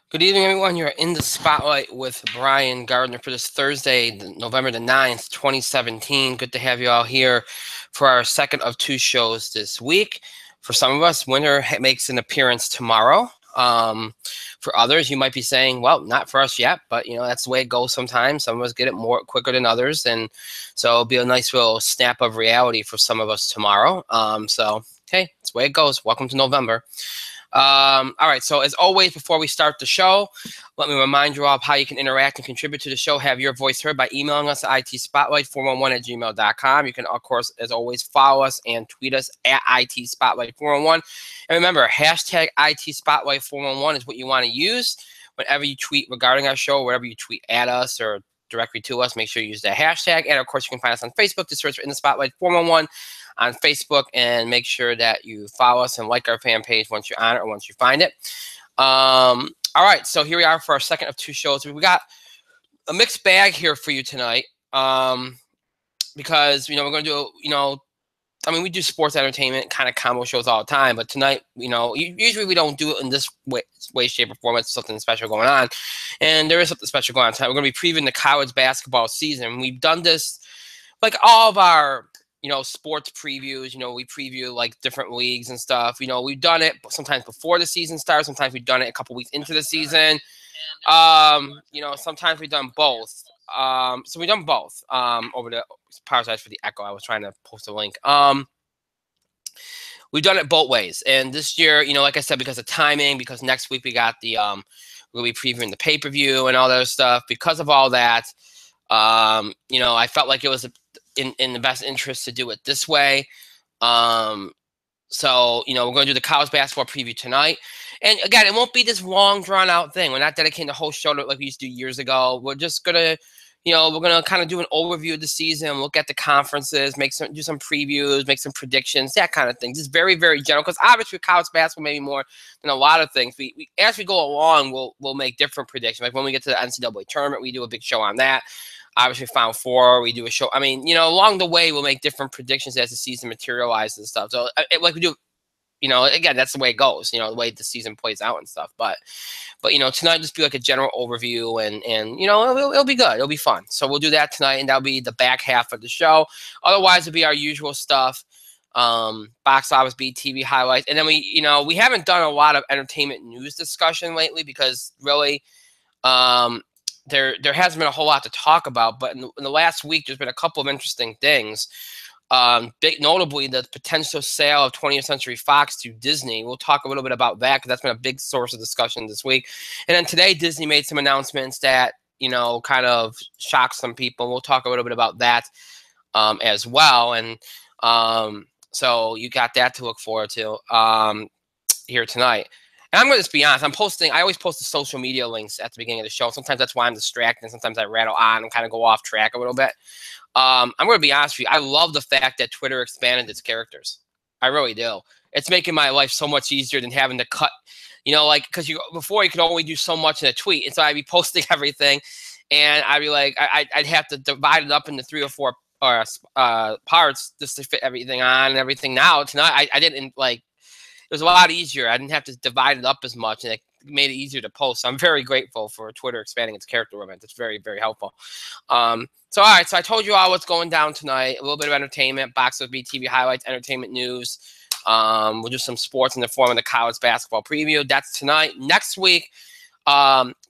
Good evening, everyone. You're in the spotlight with Brian Gardner for this Thursday, November the 9th, 2017. Good to have you all here for our second of two shows this week. For some of us, winter makes an appearance tomorrow. For others, you might be saying, well, not for us yet, but that's the way it goes sometimes. Some of us get it more quicker than others. And so it'll be a nice little snap of reality for some of us tomorrow. Hey, it's the way it goes. Welcome to November. All right, so as always, before we start the show, let me remind you all of how you can interact and contribute to the show, have your voice heard by emailing us at itspotlight411@gmail.com. You can, of course, as always, follow us and tweet us at itspotlight411. And remember, hashtag itspotlight411 is what you want to use whenever you tweet regarding our show, wherever you tweet at us or directly to us. Make sure you use that hashtag. And, of course, you can find us on Facebook. Just search for In the Spotlight 411 on Facebook, and make sure that you follow us and like our fan page once you're on it or once you find it. All right, so here we are for our second of two shows. We got a mixed bag here for you tonight because, we're going to do, we do sports entertainment kind of combo shows all the time, but tonight, usually we don't do it in this way, shape, or form. It's something special going on, and there is something special going on tonight. We're going to be previewing the college basketball season. We've done this like all of our sports previews. We preview like different leagues and stuff. We've done it sometimes before the season starts. Sometimes we've done it a couple weeks into the season. Sometimes we've done both. So we've done both. Over the apologize for the echo. I was trying to post a link. We've done it both ways. And this year, like I said, because of timing, because next week we got we'll be previewing the pay-per-view and all that other stuff. Because of all that, I felt like it was in the best interest to do it this way. So, we're going to do the college basketball preview tonight. And again, it won't be this long, drawn-out thing. We're not dedicating the whole show to it like we used to do years ago. We're just going to, we're going to kind of do an overview of the season, look at the conferences, do some previews, make some predictions, that kind of thing. Just very, very general. Because obviously college basketball maybe more than a lot of things. We as we go along, we'll make different predictions. Like when we get to the NCAA tournament, we do a big show on that. Obviously, Final Four, we do a show. Along the way, we'll make different predictions as the season materializes and stuff. So, like we do, again, that's the way it goes, the way the season plays out and stuff. But tonight, just be like a general overview, and it'll be good. It'll be fun. So we'll do that tonight, and that'll be the back half of the show. Otherwise, it'll be our usual stuff, box office, TV highlights. And then we haven't done a lot of entertainment news discussion lately because really, there hasn't been a whole lot to talk about, but in the last week, there's been a couple of interesting things. Notably, the potential sale of 20th Century Fox to Disney. We'll talk a little bit about that because that's been a big source of discussion this week. And then today, Disney made some announcements that, kind of shocked some people. We'll talk a little bit about that as well. And so you got that to look forward to here tonight. And I'm going to just be honest. I always post the social media links at the beginning of the show. Sometimes that's why I'm distracted, and sometimes I rattle on and kind of go off track a little bit. I'm going to be honest with you. I love the fact that Twitter expanded its characters. I really do. It's making my life so much easier than having to cut, because before you could only do so much in a tweet. And so I'd be posting everything, and I'd be like, I'd have to divide it up into 3 or 4 parts just to fit everything on and everything. Now, tonight, I didn't like. It was a lot easier. I didn't have to divide it up as much, and it made it easier to post. So I'm very grateful for Twitter expanding its character limit. It's very, very helpful. So, all right. So I told you all what's going down tonight. A little bit of entertainment, box of TV highlights, entertainment news. We'll do some sports in the form of the college basketball preview. That's tonight. Next week,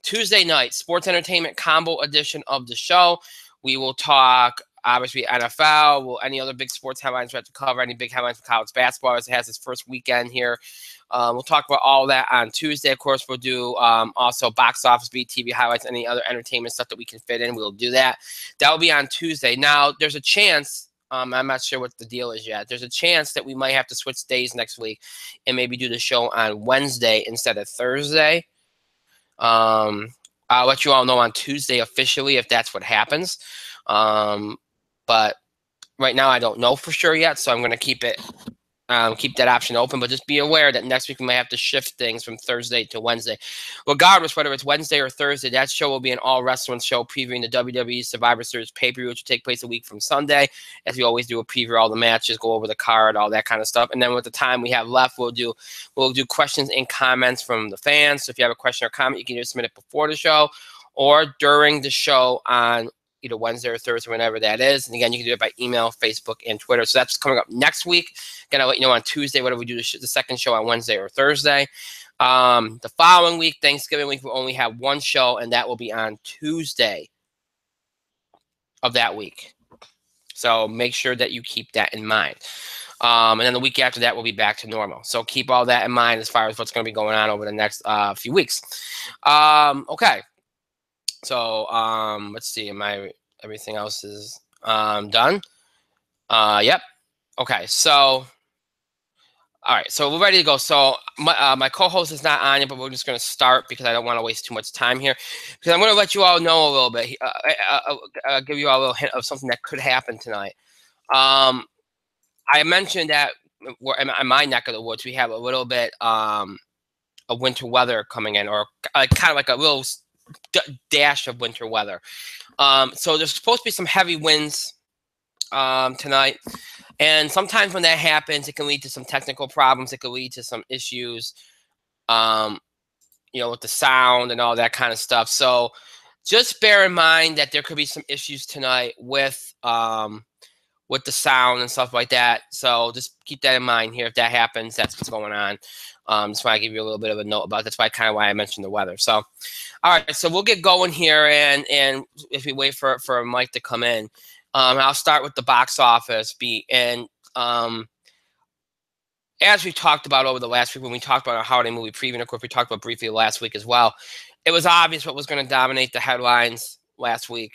Tuesday night, sports entertainment combo edition of the show. We will talk obviously NFL, any other big sports headlines we have to cover, any big headlines for college basketball as it has its first weekend here. We'll talk about all that on Tuesday. Of course, we'll do also box office, TV highlights, any other entertainment stuff that we can fit in. We'll do that. That will be on Tuesday. Now, there's a chance, I'm not sure what the deal is yet. There's a chance that we might have to switch days next week and maybe do the show on Wednesday instead of Thursday. I'll let you all know on Tuesday officially if that's what happens. But right now I don't know for sure yet, so I'm going to keep it Keep that option open, but just be aware that next week we might have to shift things from Thursday to Wednesday. Regardless, whether it's Wednesday or Thursday, that show will be an all wrestling show previewing the WWE Survivor Series pay-per-view, which will take place a week from Sunday. As we always do, a preview of all the matches, go over the card, all that kind of stuff. And then with the time we have left, we'll do questions and comments from the fans. So if you have a question or comment, you can either submit it before the show or during the show on either Wednesday or Thursday, whenever that is. And again, you can do it by email, Facebook, and Twitter. So that's coming up next week. Again, I'll let you know on Tuesday whether we do the second show on Wednesday or Thursday. The following week, Thanksgiving week, we'll only have one show, and that will be on Tuesday of that week. So make sure that you keep that in mind. And then the week after that, we'll be back to normal. So keep all that in mind as far as what's going to be going on over the next few weeks. Okay. So let's see. Everything else is done? Yep. Okay. So all right. So we're ready to go. So my co-host is not on yet, but we're just going to start because I don't want to waste too much time here. Because I'm going to let you all know a little bit. Give you all a little hint of something that could happen tonight. I mentioned that in my neck of the woods, we have a little bit of winter weather coming in, or kind of like a little dash of winter weather. So there's supposed to be some heavy winds tonight, and sometimes when that happens, it can lead to some technical problems. It could lead to some issues, with the sound and all that kind of stuff. So just bear in mind that there could be some issues tonight with the sound and stuff like that. So just keep that in mind here. If that happens, that's what's going on. That's why I give you a little bit of a note about. That's why I mentioned the weather. So, all right, so we'll get going here, and if we wait for Mike to come in, I'll start with the box office beat. And as we talked about over the last week when we talked about our holiday movie preview, and of course we talked about briefly last week as well, it was obvious what was going to dominate the headlines last week,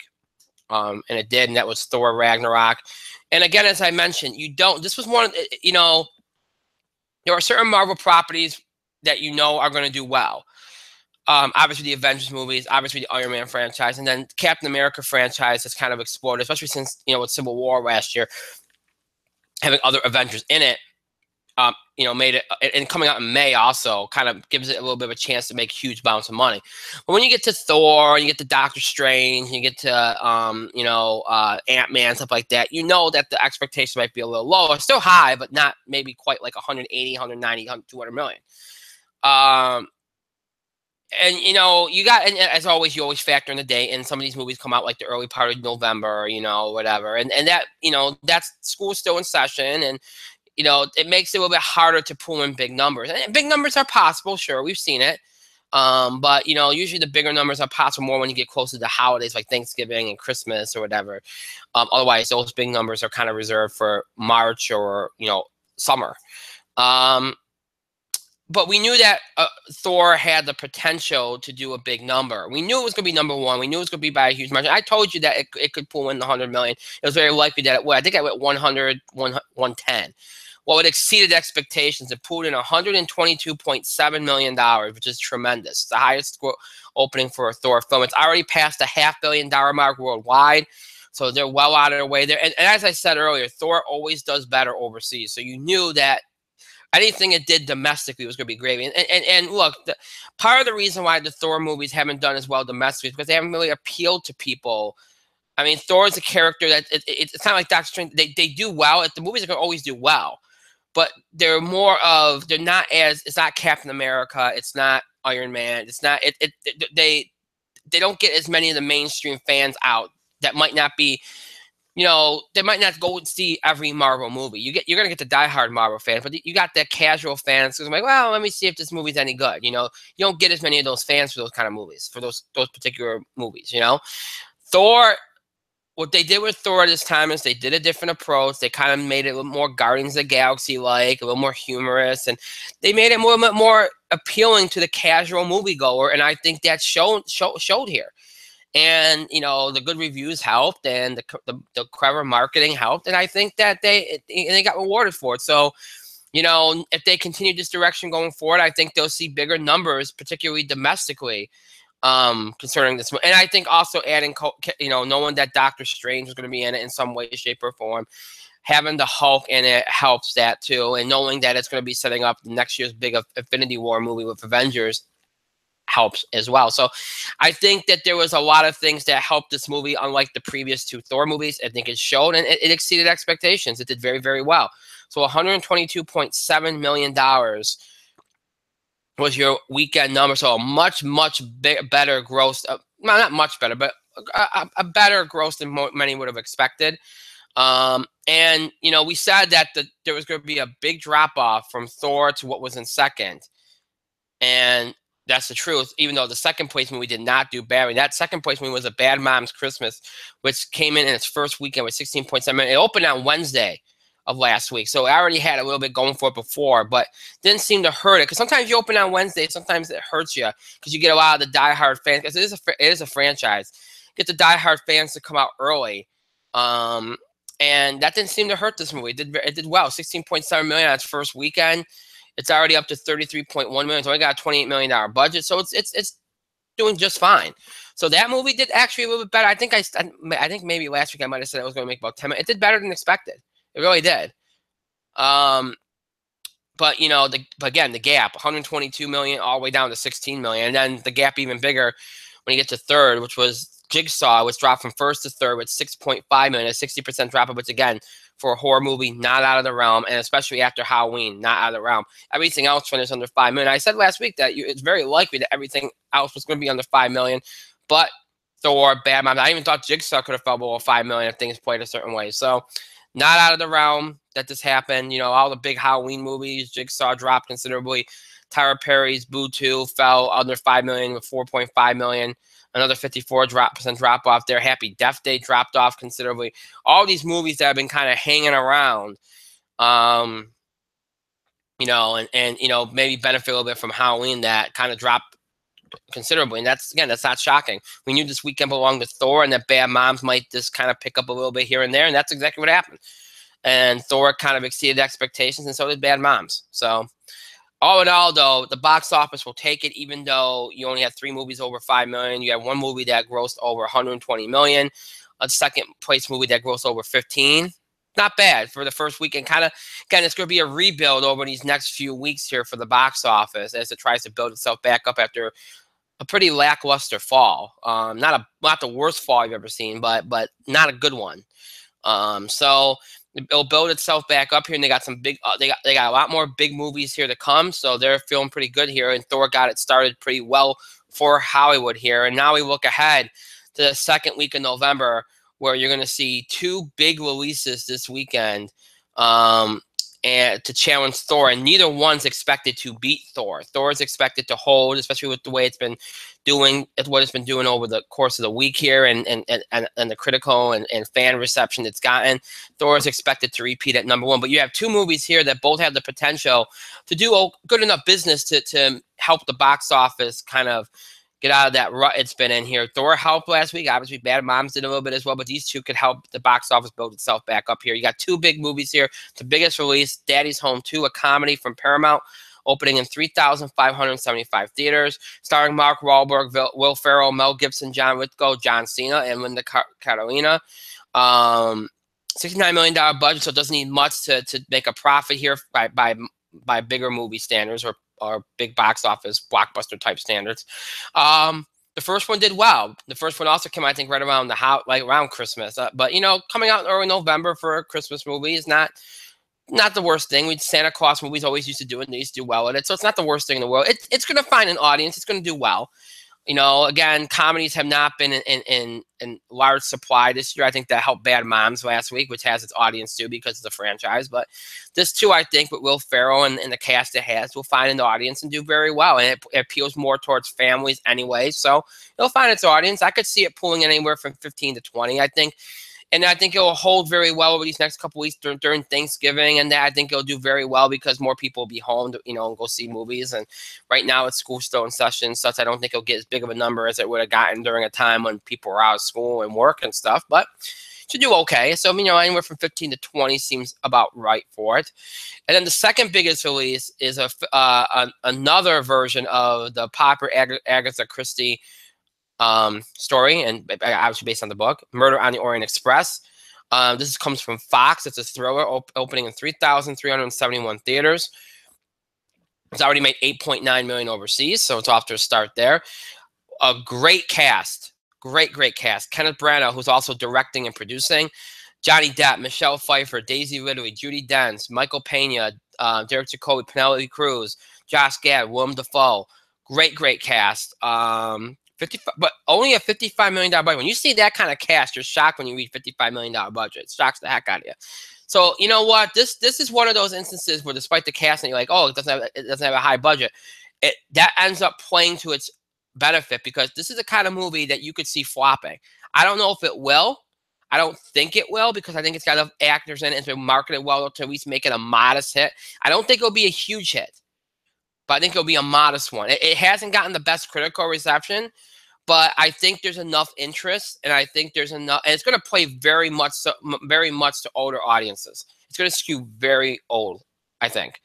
and it did, and that was Thor Ragnarok. And again, as I mentioned, this was one of there are certain Marvel properties that are going to do well. Obviously, the Avengers movies, obviously the Iron Man franchise, and then Captain America franchise has kind of exploded, especially since, with Civil War last year, having other Avengers in it, made it, and coming out in May also kind of gives it a little bit of a chance to make huge amounts of money. But when you get to Thor, and you get to Doctor Strange, and you get to, Ant-Man, stuff like that, that the expectation might be a little lower. Still high, but not maybe quite like 180, 190, 200 million. And as always, you always factor in the date, and some of these movies come out like the early part of November, whatever, and that that's school's still in session, and it makes it a little bit harder to pull in big numbers. And big numbers are possible, sure, we've seen it, but usually the bigger numbers are possible more when you get closer to holidays like Thanksgiving and Christmas or whatever. Otherwise, those big numbers are kind of reserved for March or summer. But we knew that Thor had the potential to do a big number. We knew it was going to be number one. We knew it was going to be by a huge margin. I told you that it could pull in the 100 million. It was very likely that it would. I think I went 100, 110. Well, it exceeded expectations. It pulled in $122.7 million, which is tremendous. It's the highest opening for a Thor film. It's already passed the $500 million mark worldwide. So they're well out of their way there. And as I said earlier, Thor always does better overseas. So you knew that anything it did domestically was going to be gravy. And look, part of the reason why the Thor movies haven't done as well domestically is because they haven't really appealed to people. I mean, Thor is a character that it's kind of like Doctor Strange. They do well. The movies are going to always do well, but they're not it's not Captain America. It's not Iron Man. It's not, they don't get as many of the mainstream fans out that might not be, they might not go and see every Marvel movie. You're going to get the diehard Marvel fans, but you got the casual fans who's like, well, let me see if this movie's any good. You don't get as many of those fans for those kind of movies, for those particular movies, Thor, what they did with Thor this time is they did a different approach. They kind of made it a little more Guardians of the Galaxy-like, a little more humorous, and they made it a little bit more appealing to the casual moviegoer, and I think that showed here. And, the good reviews helped, and the clever marketing helped. And I think that they got rewarded for it. So, if they continue this direction going forward, I think they'll see bigger numbers, particularly domestically, concerning this. And I think also adding, knowing that Doctor Strange was going to be in it in some way, shape, or form, having the Hulk in it helps that too, and knowing that it's going to be setting up next year's big Infinity War movie with Avengers helps as well. So I think that there was a lot of things that helped this movie, unlike the previous two Thor movies. I think it showed, and it exceeded expectations. It did very, very well. So $122.7 million was your weekend number. So a much, much better gross. Well, not much better, but a better gross than many would have expected. And, you know, we said that there was going to be a big drop-off from Thor to what was in second. And that's the truth, even though the second place movie did not do bad. I mean, that second place movie was A Bad Moms Christmas, which came in its first weekend with 16.7 million. It opened on Wednesday of last week, so it already had a little bit going for it before, but didn't seem to hurt it. Because sometimes you open on Wednesday, sometimes it hurts you because you get a lot of the diehard fans. Because it is a franchise, get the diehard fans to come out early, and that didn't seem to hurt this movie. It did well, 16.7 million on its first weekend. It's already up to 33.1 million. It's only got a $28 million budget, so it's doing just fine. So that movie did actually a little bit better. I think maybe last week I might have said it was going to make about 10 million. It did better than expected. It really did. But you know, again, the gap, 122 million all the way down to 16 million, and then the gap even bigger when you get to third, which was Jigsaw, which dropped from first to third with 6.5 million, a 60% drop, which again, for a horror movie, not out of the realm, and especially after Halloween, not out of the realm. Everything else finished under 5 million. I said last week that it's very likely that everything else was going to be under 5 million, but Thor, Bad Moms, I even thought Jigsaw could have fell below 5 million if things played a certain way. So, not out of the realm that this happened. You know, all the big Halloween movies, Jigsaw dropped considerably. Tyler Perry's Boo 2 fell under 5 million with 4.5 million. Another 54% drop off there. Happy Death Day dropped off considerably. All these movies that have been kind of hanging around, you know, and you know, maybe benefit a little bit from Halloween that kind of dropped considerably. And that's not shocking. We knew this weekend belonged to Thor, and that Bad Moms might just kind of pick up a little bit here and there, and that's exactly what happened. And Thor kind of exceeded expectations, and so did Bad Moms. So all in all, though, the box office will take it, even though you only had 3 movies over 5 million. You had one movie that grossed over 120 million, a second place movie that grossed over 15. Not bad for the first weekend. Kind of, again, it's going to be a rebuild over these next few weeks here for the box office as it tries to build itself back up after a pretty lackluster fall. Not the worst fall I've ever seen, but not a good one. So it'll build itself back up here, and they got some big. They got a lot more big movies here to come, so they're feeling pretty good here. And Thor got it started pretty well for Hollywood here, and now we look ahead to the second week of November, where you're going to see 2 big releases this weekend, and to challenge Thor, and neither one's expected to beat Thor. Thor is expected to hold, especially with the way it's been doing, what it's been doing over the course of the week here, and the critical and fan reception it's gotten. Thor is expected to repeat at number 1, but you have 2 movies here that both have the potential to do a good enough business to help the box office kind of get out of that rut it's been in here. Thor helped last week. Obviously, Bad Moms did a little bit as well, but these 2 could help the box office build itself back up here. You got 2 big movies here. The biggest release, Daddy's Home 2, a comedy from Paramount, opening in 3,575 theaters, starring Mark Wahlberg, Will Ferrell, Mel Gibson, John Lithgow, John Cena, and Linda Carolina. $69 million budget, so it doesn't need much to make a profit here by bigger movie standards or big box office blockbuster type standards. The first one did well. The first one also came, I think, right around around Christmas. But you know, coming out in early November for a Christmas movie is not the worst thing. Santa Claus movies always used to do it, and they used to do well at it. So it's not the worst thing in the world. It's going to find an audience. It's going to do well. You know, again, comedies have not been in large supply this year. I think that helped Bad Moms last week, which has its audience too because it's a franchise. But this too, I think, with Will Ferrell and the cast it has, will find an audience and do very well. And it appeals more towards families anyway. So it'll find its audience. I could see it pulling anywhere from 15 to 20, I think. And I think it will hold very well over these next couple weeks during Thanksgiving. And I think it'll do very well because more people will be home to, you know, and go see movies. And right now it's school still in session, such I don't think it'll get as big of a number as it would have gotten during a time when people were out of school and work and stuff. But it should do okay. So, you know, anywhere from 15 to 20 seems about right for it. And then the second biggest release is another version of the popular Agatha Christie story, and obviously based on the book, Murder on the Orient Express. This comes from Fox. It's a thriller opening in 3,371 theaters. It's already made $8.9 million overseas, so it's off to a start there. A great cast. Great cast. Kenneth Branagh, who's also directing and producing. Johnny Depp, Michelle Pfeiffer, Daisy Ridley, Judi Dench, Michael Pena, Derek Jacobi, Penelope Cruz, Josh Gad, Willem Dafoe. Great cast. But only a $55 million budget. When you see that kind of cast, you're shocked when you read $55 million budget. It shocks the heck out of you. So you know what? This is one of those instances where, despite the casting, you're like, oh, it doesn't have a high budget. That ends up playing to its benefit, because this is the kind of movie that you could see flopping. I don't know if it will. I don't think it will, because I think it's got enough actors in it and to market it well to at least make it a modest hit. I don't think it'll be a huge hit, but I think it'll be a modest one. It hasn't gotten the best critical reception, but I think there's enough interest, and I think there's enough, and it's going to play very much to older audiences. It's going to skew very old, I think.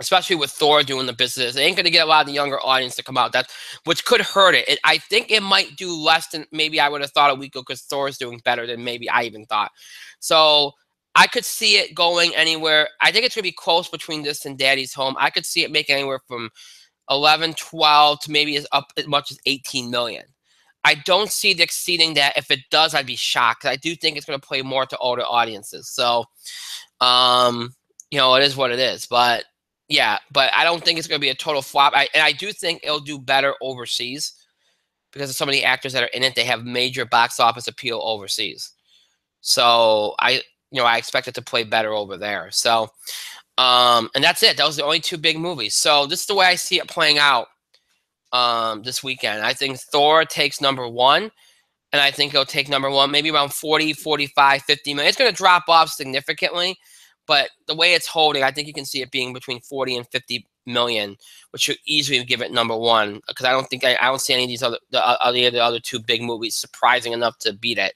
Especially with Thor doing the business. It ain't going to get a lot of the younger audience to come out, which could hurt it. I think it might do less than maybe I would have thought a week ago, because Thor is doing better than maybe I even thought. So I could see it going anywhere. I think it's going to be close between this and Daddy's Home. I could see it making anywhere from 11, 12 to maybe as much as 18 million. I don't see it exceeding that. If it does, I'd be shocked. I do think it's going to play more to older audiences. So, it is what it is. But yeah, but I don't think it's going to be a total flop. And I do think it'll do better overseas, because of some of the actors that are in it. They have major box office appeal overseas. So I expect it to play better over there. So, and that's it. Those are the only two big movies. So this is the way I see it playing out this weekend. I think Thor takes number one, and I think it'll take number one maybe around 40, 45, 50 million. It's going to drop off significantly, but the way it's holding, I think you can see it being between 40 and 50 million, which should easily give it number one, because I don't see any of these the other two big movies surprising enough to beat it.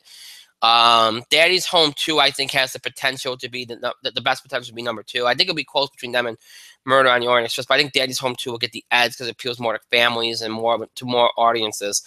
Daddy's Home 2, I think, has the potential to be the best potential to be number two. I think it'll be close between them and Murder on the Orient Express, but I think Daddy's Home 2 will get the edge because it appeals more to families and more to more audiences.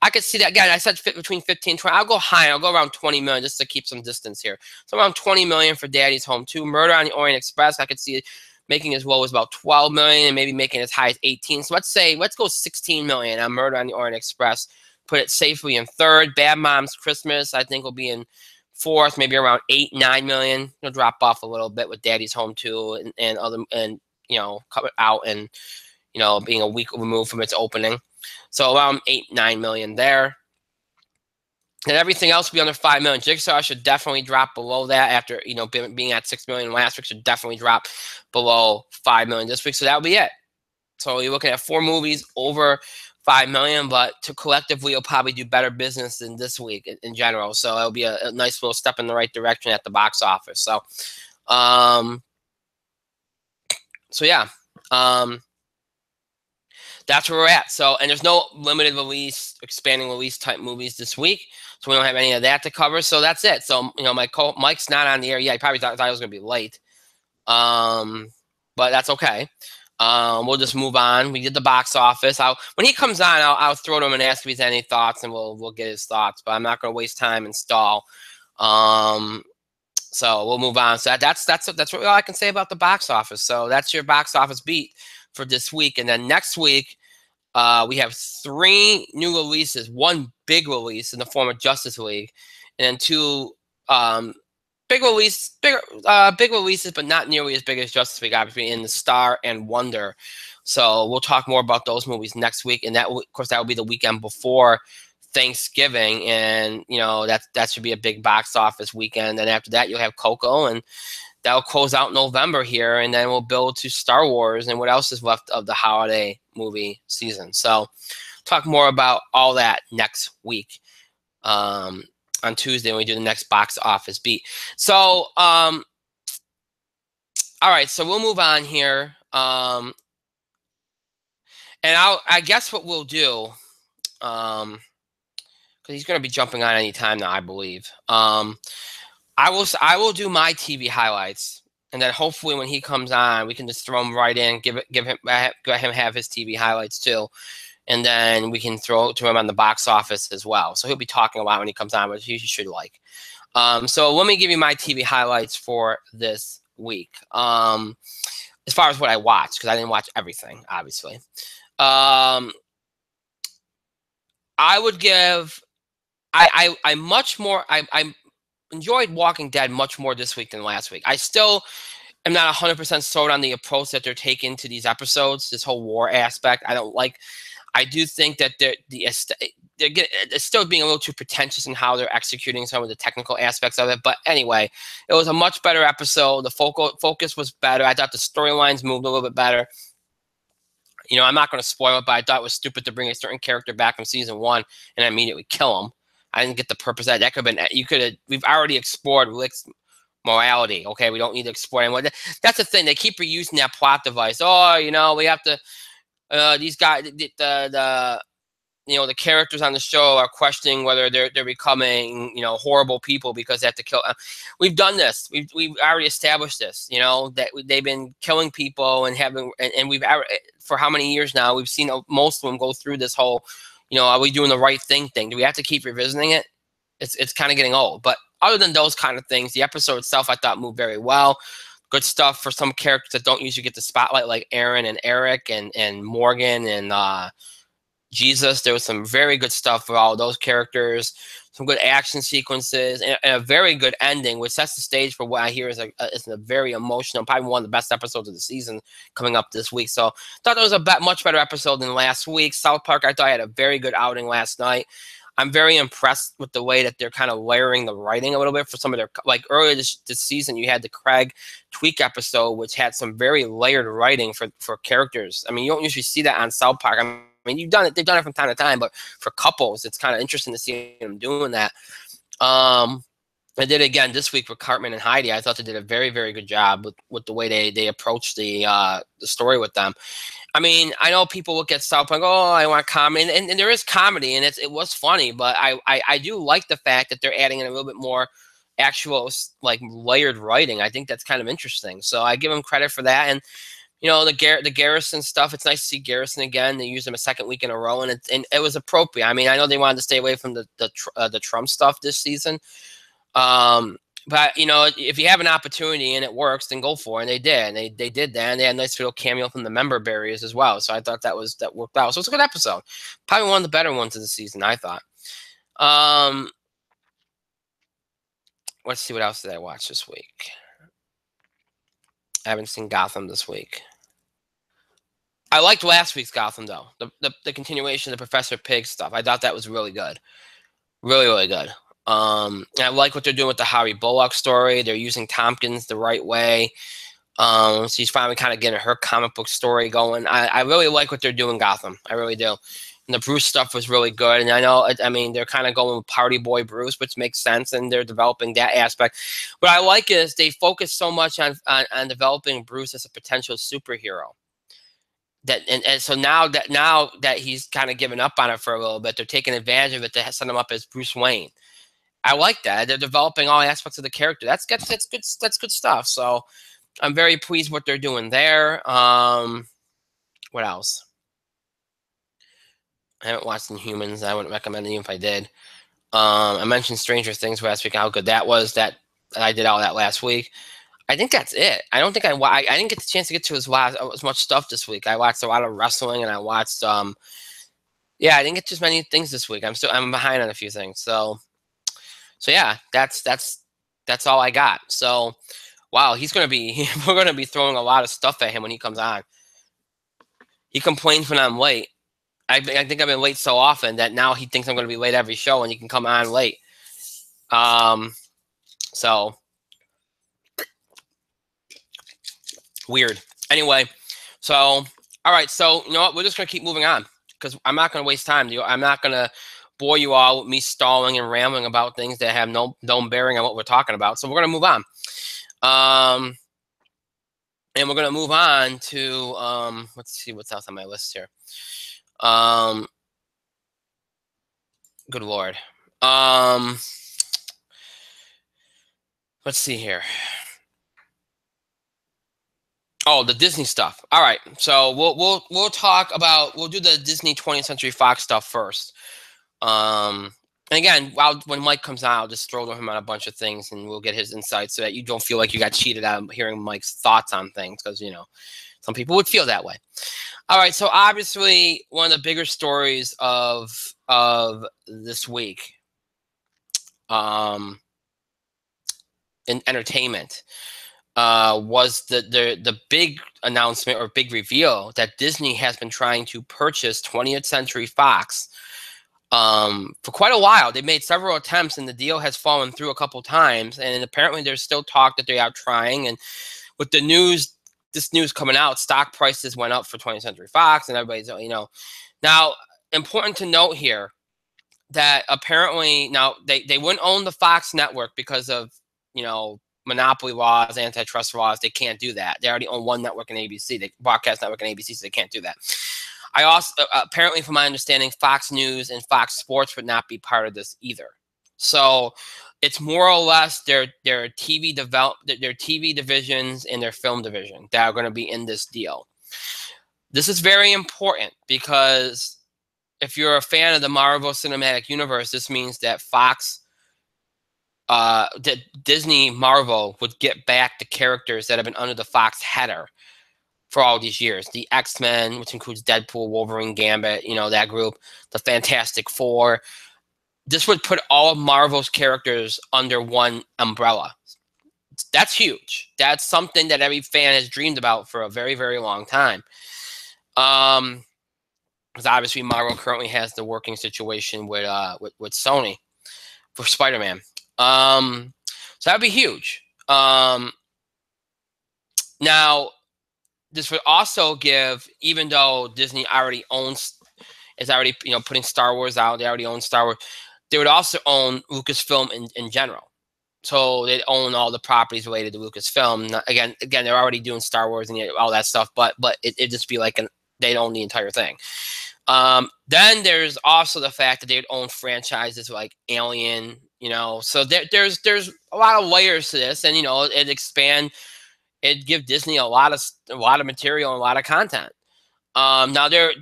I could see that. Again, I said between 15 and 20. I'll go high. I'll go around 20 million just to keep some distance here. So around 20 million for Daddy's Home 2. Murder on the Orient Express, I could see it making as low as about 12 million and maybe making as high as 18. So let's go 16 million on Murder on the Orient Express. Put it safely in third. Bad Moms Christmas, I think, will be in fourth, maybe around 8, 9 million. It'll drop off a little bit with Daddy's Home 2 and cut it out and being a week removed from its opening. So around 8, 9 million there. And everything else will be under 5 million. Jigsaw should definitely drop below that after, being at 6 million last week. Should definitely drop below 5 million this week. So that'll be it. So you're looking at 4 movies over 5 million, but collectively you'll probably do better business than this week in general. So it'll be a nice little step in the right direction at the box office. So, yeah. That's where we're at. So, and there's no limited release, expanding release type movies this week. So we don't have any of that to cover. So that's it. So, Mike's not on the air. Yeah, he probably thought I was going to be late. But that's okay. We'll just move on. We did the box office. When he comes on, I'll throw to him and ask if he's any thoughts, and we'll get his thoughts. But I'm not going to waste time and stall. So we'll move on. So that's really all I can say about the box office. So that's your box office beat for this week. And then next week, we have 3 new releases. 1 big release in the form of Justice League, and then 2 big releases, but not nearly as big as Justice League, obviously, in The Star and Wonder. So we'll talk more about those movies next week, and that will be the weekend before Thanksgiving, and that should be a big box office weekend. And after that, you'll have Coco, and that'll close out November here, and then we'll build to Star Wars and what else is left of the holiday movie season. So talk more about all that next week. On Tuesday when we do the next box office beat. So, all right, so we'll move on here. And I guess what we'll do, because he's going to be jumping on any time now, I believe. I will do my TV highlights, and then hopefully when he comes on, we can just throw him right in, let him have his TV highlights too. and then we can throw it to him on the box office as well. So he'll be talking a lot when he comes on, which you should like. So let me give you my TV highlights for this week. As far as what I watched, because I didn't watch everything, obviously. I would give. I much more. I enjoyed Walking Dead much more this week than last week. I still am not 100% sold on the approach that they're taking to these episodes. This whole war aspect, I don't like. I do think that they're still being a little too pretentious in how they're executing some of the technical aspects of it. But anyway, it was a much better episode. The focus was better. I thought the storylines moved a little bit better. You know, I'm not going to spoil it, but I thought it was stupid to bring a certain character back from season 1 and immediately kill him. I didn't get the purpose of that. That could have been, we've already explored Rick's morality. Okay, we don't need to explore anymore. That's the thing. They keep reusing that plot device. Oh, you know, we have to, these guys, the characters on the show are questioning whether they're becoming, horrible people because they have to kill. We've done this. We've already established this. You know, that they've been killing people and we've for how many years now? We've seen most of them go through this whole, are we doing the right thing? Do we have to keep revisiting it? It's kind of getting old. But other than those kind of things, the episode itself I thought moved very well. Good stuff for some characters that don't usually get the spotlight, like Aaron and Eric and Morgan and Jesus. There was some very good stuff for all those characters, some good action sequences, and a very good ending, which sets the stage for what I hear is a very emotional, probably one of the best episodes of the season coming up this week. So I thought it was a much better episode than last week. South Park, I thought, had a very good outing last night. I'm very impressed with the way that they're kind of layering the writing a little bit for some of their, like earlier this season, you had the Craig Tweak episode, which had some very layered writing for characters. I mean, you don't usually see that on South Park. I mean, they've done it from time to time, but for couples, it's kind of interesting to see them doing that. I did it again this week with Cartman and Heidi. I thought they did a very, very good job with the way they approached the story with them. I mean, I know people look at South Park, oh, I want comedy, and there is comedy, and it was funny, but I do like the fact that they're adding in a little bit more actual, like, layered writing. I think that's kind of interesting. So I give them credit for that. And the Garrison stuff, it's nice to see Garrison again. They used him a second week in a row, and it was appropriate. I mean, I know they wanted to stay away from the Trump stuff this season. But if you have an opportunity and it works, then go for it. And they did. And they did that. And they had a nice little cameo from the member berries as well. So I thought that worked out. So it's a good episode. Probably one of the better ones of the season, I thought. Let's see, what else did I watch this week? I haven't seen Gotham this week. I liked last week's Gotham, though. The continuation of the Professor Pig stuff. I thought that was really good. Really, really good. And I like what they're doing with the Harry Bullock story. They're using Tompkins the right way. So she's finally kind of getting her comic book story going. I really like what they're doing, Gotham. I really do. And the Bruce stuff was really good. And I mean, they're kind of going with Party Boy Bruce, which makes sense, and they're developing that aspect. What I like is they focus so much on developing Bruce as a potential superhero. So now that he's kind of given up on it for a little bit, they're taking advantage of it to set him up as Bruce Wayne. I like that. They're developing all aspects of the character. That's good. That's good stuff. So I'm very pleased with what they're doing there. What else? I haven't watched Inhumans. I wouldn't recommend it even if I did. I mentioned Stranger Things last week, how good that was. That I did all that last week. I think that's it. I don't think I didn't get the chance to get to as much stuff this week. I watched a lot of wrestling, and I watched I didn't get too many things this week. I'm behind on a few things. So yeah, that's all I got. So wow, we're gonna be throwing a lot of stuff at him when he comes on. He complains when I'm late. I think I've been late so often that now he thinks I'm going to be late every show, and he can come on late. So weird. Anyway, so all right. So you know what? We're just going to keep moving on because I'm not going to waste time. I'm not going to bore you all with me stalling and rambling about things that have no bearing on what we're talking about. So we're going to move on. And we're going to move on to let's see what's else on my list here. Good Lord. Let's see here. Oh, the Disney stuff. All right. So we'll talk about, we'll do the Disney 20th Century Fox stuff first. And again, when Mike comes out, I'll just throw him on a bunch of things and we'll get his insights so that you don't feel like you got cheated out of hearing Mike's thoughts on things, because, you know, some people would feel that way. All right, so obviously one of the bigger stories of this week in entertainment was the big announcement or big reveal that Disney has been trying to purchase 20th Century Fox for quite a while. They made several attempts and the deal has fallen through a couple times, and apparently there's still talk that they are trying. And with the news, this news coming out, stock prices went up for 20th Century Fox, and everybody's, you know, now important to note here that apparently now they wouldn't own the Fox network because of, you know, monopoly laws, antitrust laws. They can't do that. They already own one network in ABC, the broadcast network in ABC, so they can't do that. I also apparently, from my understanding, Fox News and Fox Sports would not be part of this either. So it's more or less their TV their TV divisions and their film division that are going to be in this deal. This is very important because if you're a fan of the Marvel Cinematic Universe, this means that that Disney Marvel would get back the characters that have been under the Fox header for all these years. The X-Men, which includes Deadpool, Wolverine, Gambit, you know, that group, the Fantastic Four. This would put all of Marvel's characters under one umbrella. That's huge. That's something that every fan has dreamed about for a very, very long time. Because obviously Marvel currently has the working situation with Sony for Spider-Man. So that'd be huge. Now, this would also give, even though Disney already is already, you know, putting Star Wars out, they already own Star Wars, they would also own Lucasfilm in general. So they'd own all the properties related to Lucasfilm. Again, they're already doing Star Wars and all that stuff, but it'd just be like they'd own the entire thing. Then there's also the fact that they'd own franchises like Alien, you know. So there's a lot of layers to this, and you know, it'd give Disney a lot of material and a lot of content. Now there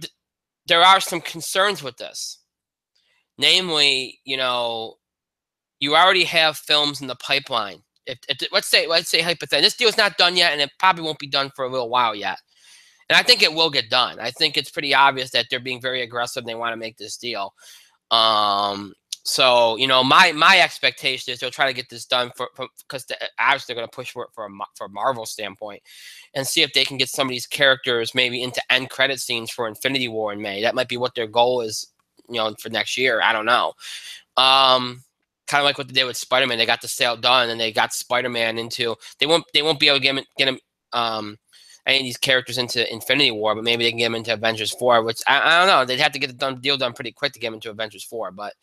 are some concerns with this. Namely, you know, you already have films in the pipeline. If let's say hypothetically, this deal's not done yet, and it probably won't be done for a little while yet. And I think it will get done. I think it's pretty obvious that they're being very aggressive and they want to make this deal. So, you know, my expectation is they'll try to get this done because obviously they're going to push for it for a Marvel standpoint, and see if they can get some of these characters maybe into end credit scenes for Infinity War in May. That might be what their goal is, you know, for next year. I don't know. Kind of like what they did with Spider-Man. They got the sale done and they got Spider-Man into. They won't be able to get him any of these characters into Infinity War, but maybe they can get them into Avengers 4, which I don't know. They'd have to get the deal done pretty quick to get them into Avengers 4. But,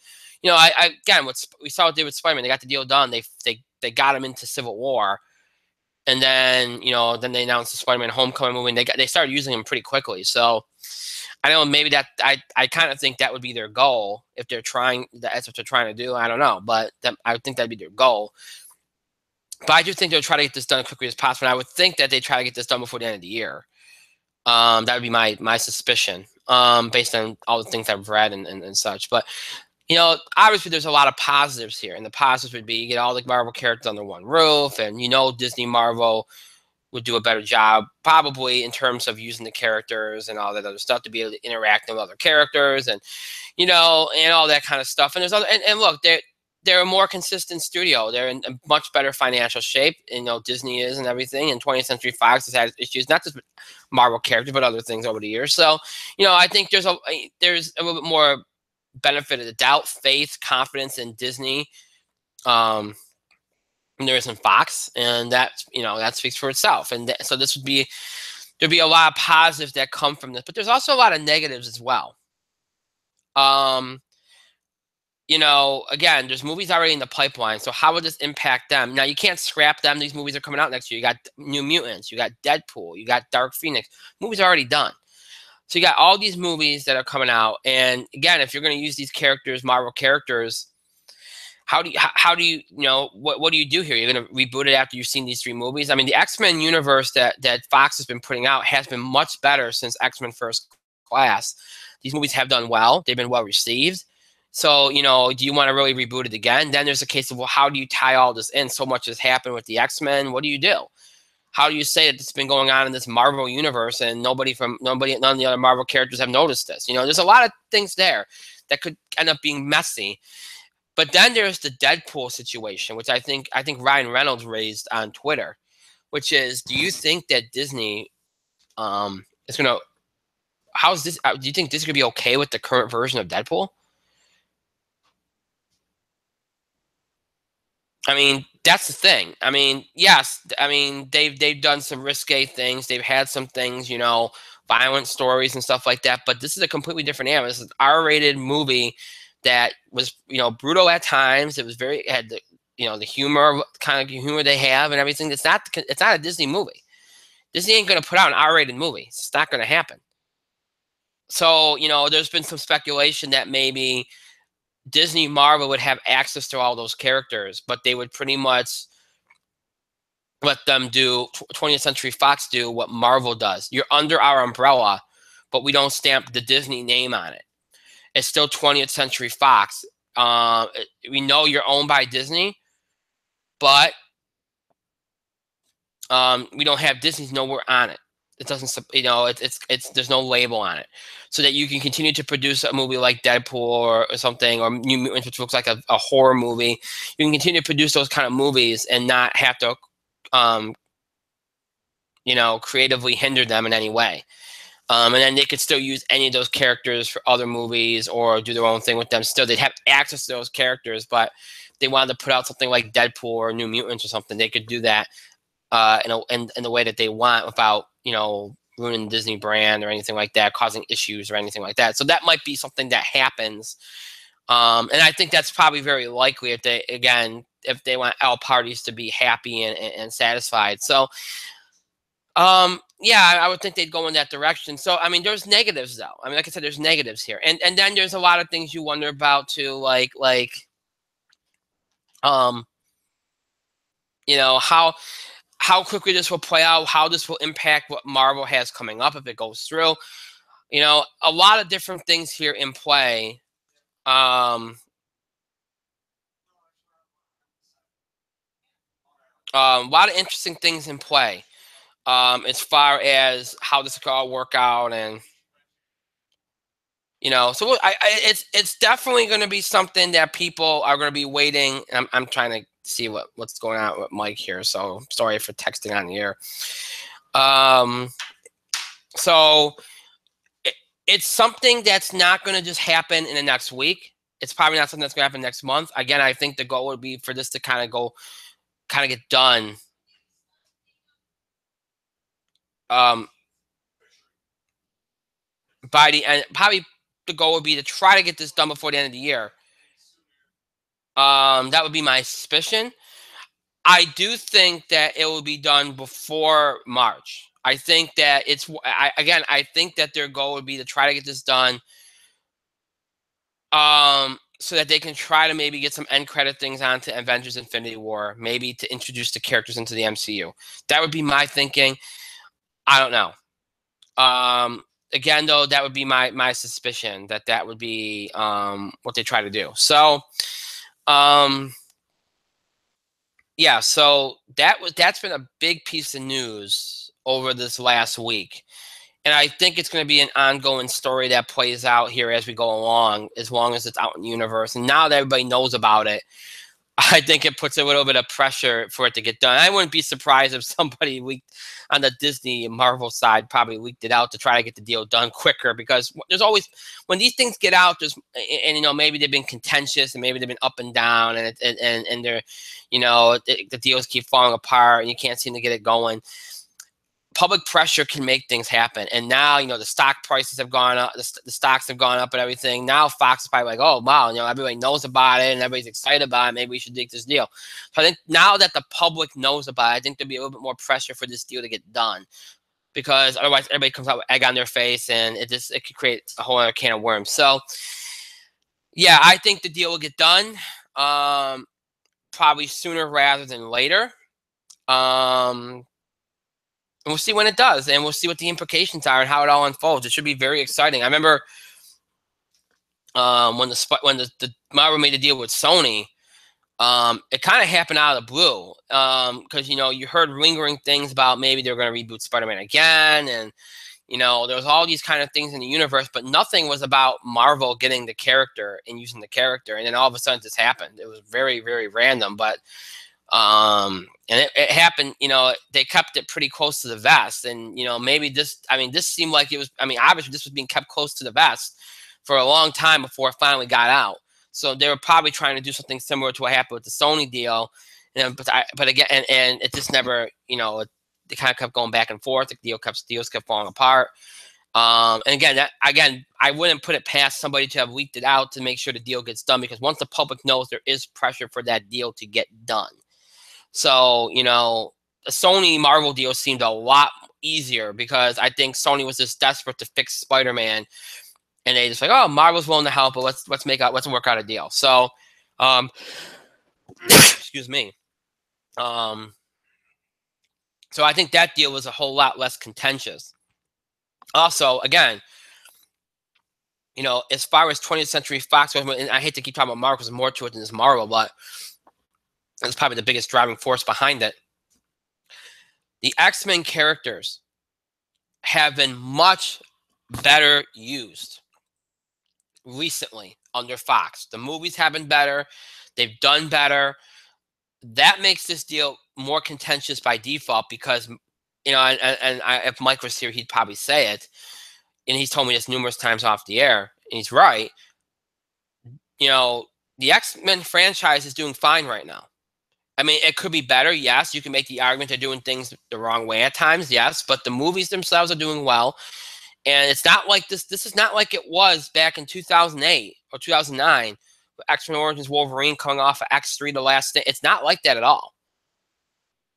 you know, again, what we saw what they did with Spider-Man, they got the deal done. They got him into Civil War. And then, you know, then they announced the Spider-Man Homecoming movie, and they started using him pretty quickly. So I know maybe that I kind of think that would be their goal if they're trying. That's what they're trying to do. I don't know, but I would think that'd be their goal. But I do think they'll try to get this done as quickly as possible. And I would think that they try to get this done before the end of the year. That would be my suspicion, based on all the things I've read and such. But, you know, obviously there's a lot of positives here. And the positives would be you get all the Marvel characters under one roof. And, you know, Disney Marvel would do a better job probably in terms of using the characters and all that other stuff to be able to interact with other characters and, you know, and all that kind of stuff. And there's other, and look, they're a more consistent studio. They're in a much better financial shape. You know, Disney is and everything. And 20th Century Fox has had issues, not just with Marvel characters, but other things over the years. So, you know, I think there's a little bit more benefit of the doubt, faith, confidence in Disney than there is in Fox. And that, you know, that speaks for itself. And so there'd be a lot of positives that come from this, but there's also a lot of negatives as well. You know, again, there's movies already in the pipeline. So how would this impact them? Now, you can't scrap them. These movies are coming out next year. You got New Mutants. You got Deadpool. You got Dark Phoenix. Movies are already done. So you got all these movies that are coming out. And again, if you're going to use these characters, Marvel characters, how do you what do you do here? You're going to reboot it after you've seen these 3 movies? I mean, the X-Men universe that Fox has been putting out has been much better since X-Men First Class. These movies have done well. They've been well received. So, do you want to really reboot it again? Then there's a case of, well, how do you tie all this in? So much has happened with the X-Men. What do you do? How do you say that it's been going on in this Marvel universe and none of the other Marvel characters have noticed this? There's a lot of things there that could end up being messy. But then there's the Deadpool situation, which I think Ryan Reynolds raised on Twitter, which is, do you think that Disney is going to, how's this, do you think this is going to be okay with the current version of Deadpool? I mean, that's the thing. I mean, yes, I mean, they've done some risque things. They've had some things, violent stories and stuff like that, but this is a completely different animal. This is an R-rated movie that was, brutal at times. It was it had the, the humor, kind of humor they have and everything. It's not a Disney movie. Disney ain't going to put out an R-rated movie. It's just not going to happen. So, there's been some speculation that maybe Disney Marvel would have access to all those characters, but they would pretty much let them do 20th Century Fox do what Marvel does. You're under our umbrella, but we don't stamp the Disney name on it. It's still 20th Century Fox. We know you're owned by Disney, but we don't have Disney's nowhere on it. It doesn't, it's there's no label on it, so that you can continue to produce a movie like Deadpool or something, or New Mutants, which looks like a horror movie. You can continue to produce those kind of movies and not have to, creatively hinder them in any way. And then they could still use any of those characters for other movies or do their own thing with them. Still, they'd have access to those characters, but if they wanted to put out something like Deadpool or New Mutants or something, they could do that in the way that they want without, ruining the Disney brand or anything like that, causing issues or anything like that. So that might be something that happens. And I think that's probably very likely if they want all parties to be happy and satisfied. So, yeah, I would think they'd go in that direction. So, I mean, there's negatives though. I mean, like I said, there's negatives here. And then there's a lot of things you wonder about too, like, how quickly this will play out, how this will impact what Marvel has coming up if it goes through. A lot of different things here in play. A lot of interesting things in play as far as how this could all work out, and so it's definitely going to be something that people are going to be waiting. I'm trying to see what's going on with Mike here, so sorry for texting on the air. So it's something that's not going to just happen in the next week. It's probably not something that's going to happen next month. Again, I think the goal would be for this to kind of get done by the end. Probably the goal would be to try to get this done before the end of the year. That would be my suspicion. I do think that it will be done before March. I think that I think that their goal would be to try to get this done, so that they can try to maybe get some end credit things onto Avengers: Infinity War, maybe to introduce the characters into the MCU. That would be my thinking. I don't know. Again, though, that would be my suspicion that would be what they try to do. So, yeah, so that's been a big piece of news over this last week. And I think it's going to be an ongoing story that plays out here as we go along, as long as it's out in the universe. And now that everybody knows about it, I think it puts a little bit of pressure for it to get done. I wouldn't be surprised if somebody leaked on the Disney and Marvel side, probably leaked it out to try to get the deal done quicker, because there's always, when these things get out, maybe they've been contentious and maybe they've been up and down, and they're, the deals keep falling apart and you can't seem to get it going. Public pressure can make things happen. And now, the stock prices have gone up, the stocks have gone up and everything. Now Fox is probably like, oh, wow, everybody knows about it and everybody's excited about it. Maybe we should take this deal. So I think now that the public knows about it, I think there'll be a little bit more pressure for this deal to get done, because otherwise everybody comes out with egg on their face and it could create a whole other can of worms. So, yeah, I think the deal will get done. probably sooner rather than later. And we'll see when it does, and we'll see what the implications are and how it all unfolds. It should be very exciting. I remember when the Marvel made a deal with Sony. It kind of happened out of the blue, because you heard lingering things about maybe they were going to reboot Spider-Man again, and there was all these kind of things in the universe, but nothing was about Marvel getting the character and using the character. And then all of a sudden this happened. It was very, very random, but and it happened. They kept it pretty close to the vest, and maybe this seemed like it was. Obviously this was being kept close to the vest for a long time before it finally got out. So they were probably trying to do something similar to what happened with the Sony deal, but again, and it just never, they kind of kept going back and forth. The deals kept falling apart. And again, I wouldn't put it past somebody to have leaked it out to make sure the deal gets done, because once the public knows, there is pressure for that deal to get done. So the Sony Marvel deal seemed a lot easier because I think Sony was just desperate to fix Spider-Man. And they just like, oh, Marvel's willing to help, but let's work out a deal. So, excuse me. So I think that deal was a whole lot less contentious. Also, again, as far as 20th Century Fox, and I hate to keep talking about Marvel because there's more to it than this Marvel, but it's probably the biggest driving force behind it. The X-Men characters have been much better used recently under Fox. The movies have been better. They've done better. That makes this deal more contentious by default because, if Mike was here, he'd probably say it. And he's told me this numerous times off the air, and he's right. The X-Men franchise is doing fine right now. It could be better. Yes, you can make the argument they're doing things the wrong way at times. Yes, but the movies themselves are doing well. And it's not like this is not like it was back in 2008 or 2009, with X-Men Origins Wolverine coming off of X3 The Last Stand. It's not like that at all.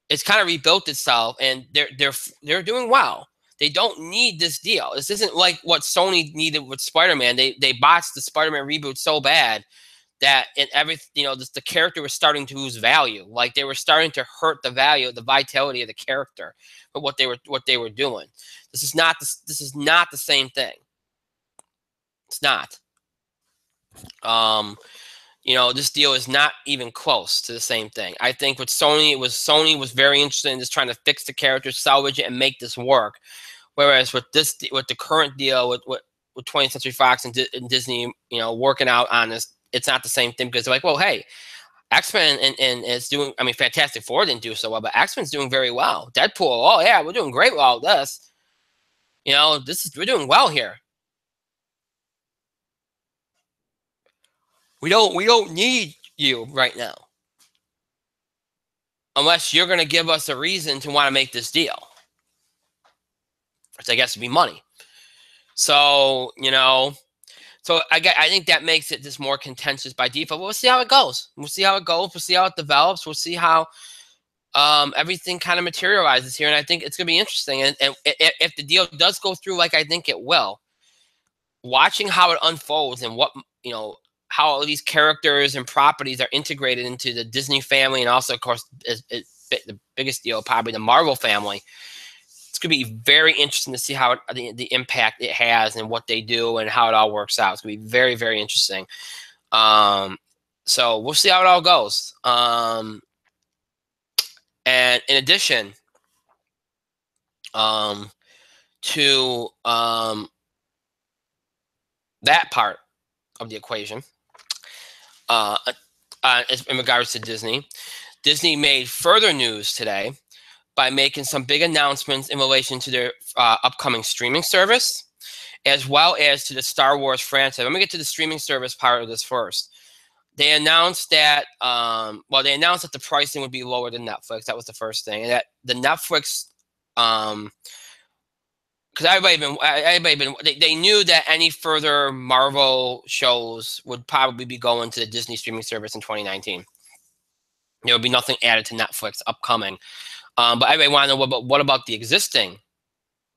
It's kind of rebuilt itself, and they're doing well. They don't need this deal. This isn't like what Sony needed with Spider-Man. They botched the Spider-Man reboot so bad that the character was starting to lose value. Like they were starting to hurt the vitality of the character, but what they were doing. This is not the same thing. It's not. This deal is not even close to the same thing. I think with Sony, Sony was very interested in just trying to fix the character, salvage it, and make this work. Whereas with the current deal with 20th Century Fox and Disney, working out on this, it's not the same thing because they're like, well, hey, X-Men and is doing. Fantastic Four didn't do so well, but X-Men's doing very well. Deadpool, oh yeah, we're doing great with all this. We're doing well here. We don't need you right now. Unless you're going to give us a reason to want to make this deal. Which I guess would be money. So, I think that makes it just more contentious by default. But we'll see how it goes. We'll see how it develops. We'll see how everything kind of materializes here. And I think it's going to be interesting. And if the deal does go through like I think it will, watching how it unfolds and what, how all these characters and properties are integrated into the Disney family, and also, of course, the biggest deal, probably the Marvel family. It's going to be very interesting to see how the impact it has and what they do and how it all works out. It's going to be very, very interesting. So we'll see how it all goes. And in addition to that part of the equation, in regards to Disney made further news today by making some big announcements in relation to their upcoming streaming service, as well as to the Star Wars franchise. Let me get to the streaming service part of this first. They announced that, the pricing would be lower than Netflix. That was the first thing, and that the Netflix, because they knew that any further Marvel shows would probably be going to the Disney streaming service in 2019. There would be nothing added to Netflix upcoming. But everybody want to know what about the existing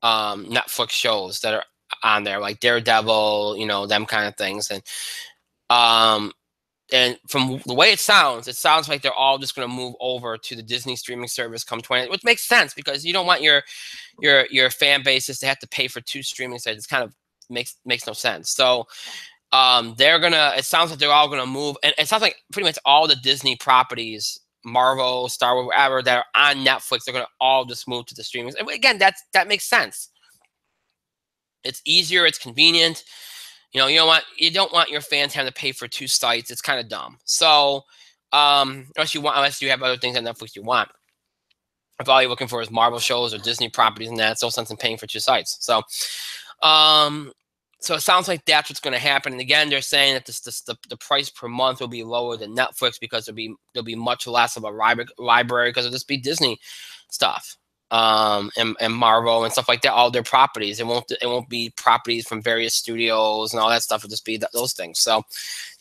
Netflix shows that are on there, like Daredevil, them kind of things. And and from the way it sounds like they're all just going to move over to the Disney streaming service come 20, which makes sense because you don't want your fan bases to have to pay for 2 streaming sites. It's kind of makes no sense. So they're gonna. It sounds like they're all gonna move, and it sounds like pretty much all the Disney properties, Marvel, Star Wars, whatever, that are on Netflix, they're gonna all just move to the streaming. And again, that makes sense. It's easier. It's convenient. You know, you don't want your fans having to pay for 2 sites. It's kind of dumb. So unless you have other things on Netflix you want. If all you're looking for is Marvel shows or Disney properties and that, it's no sense in paying for 2 sites. So so it sounds like that's what's going to happen. And again, they're saying that the price per month will be lower than Netflix because there'll be much less of a library because it'll just be Disney stuff. And Marvel and stuff like that, all their properties. It won't be properties from various studios and all that stuff. It'll just be those things. So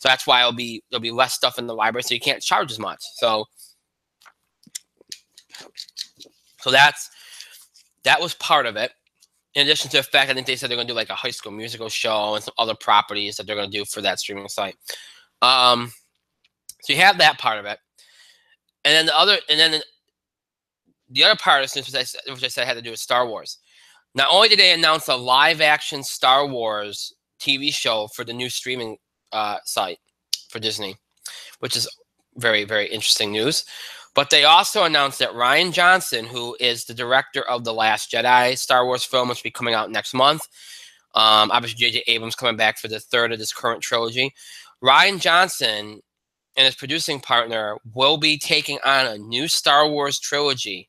that's why there'll be less stuff in the library, so you can't charge as much. So that was part of it. In addition to the fact, I think they said they're going to do like a High School Musical show and some other properties that they're going to do for that streaming site. So you have that part of it, and then the other part of this, which I said had to do with Star Wars. Not only did they announce a live-action Star Wars TV show for the new streaming site for Disney, which is very, very interesting news, but they also announced that Rian Johnson, who is the director of The Last Jedi Star Wars film, which will be coming out next month, obviously J.J. Abrams coming back for the 3rd of this current trilogy, Rian Johnson and his producing partner will be taking on a new Star Wars trilogy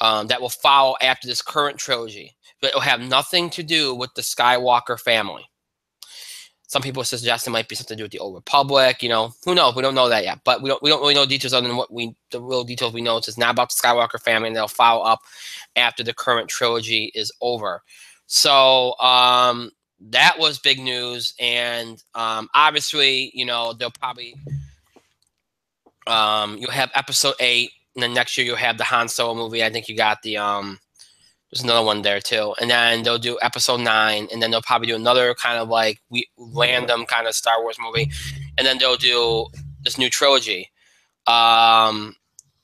that will follow after this current trilogy, but it will have nothing to do with the Skywalker family. Some people suggest it might be something to do with the Old Republic. You know, who knows? We don't know that yet, but we don't really know details other than the real details we know. It's not about the Skywalker family, and they'll follow up after the current trilogy is over. So that was big news, and obviously, you know, they'll probably you'll have Episode 8. And then next year you'll have the Han Solo movie. I think you got the there's another one there too. And then they'll do Episode 9, and then they'll probably do another kind of like random kind of Star Wars movie, and then they'll do this new trilogy,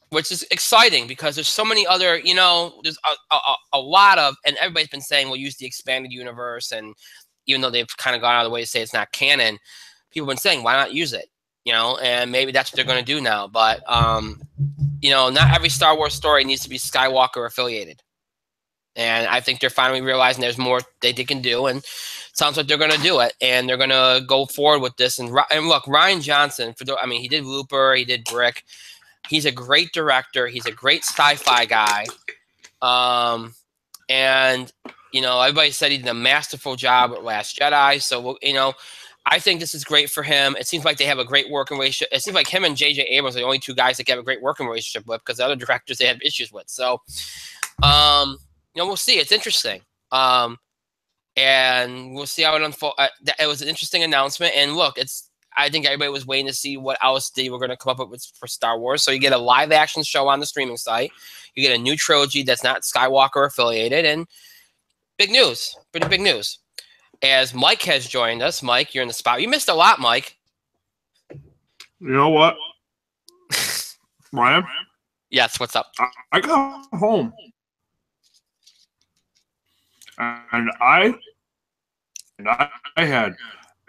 which is exciting because there's so many other, you know, there's a lot of, and everybody's been saying we'll use the expanded universe, and even though they've kind of gone out of the way to say it's not canon, people have been saying why not use it, you know, and maybe that's what they're going to do now, but you know, not every Star Wars story needs to be Skywalker affiliated. And I think they're finally realizing there's more they can do, and it sounds like they're going to do it, and they're going to go forward with this. And look, Rian Johnson, he did Looper, he did Brick. He's a great director. He's a great sci-fi guy. And, you know, everybody said he did a masterful job at Last Jedi. So, you know, I think this is great for him. It seems like they have a great working relationship. It seems like him and J.J. Abrams are the only 2 guys that have a great working relationship with, because the other directors they have issues with. So, you know, we'll see. It's interesting. And we'll see how it unfolds. It was an interesting announcement. And look, I think everybody was waiting to see what else they were going to come up with for Star Wars. So you get a live-action show on the streaming site. You get a new trilogy that's not Skywalker affiliated. And big news. Pretty big news. As Mike has joined us. Mike, you're in the spot. You missed a lot, Mike. You know what, Ryan? Yes, what's up? I got home, and I had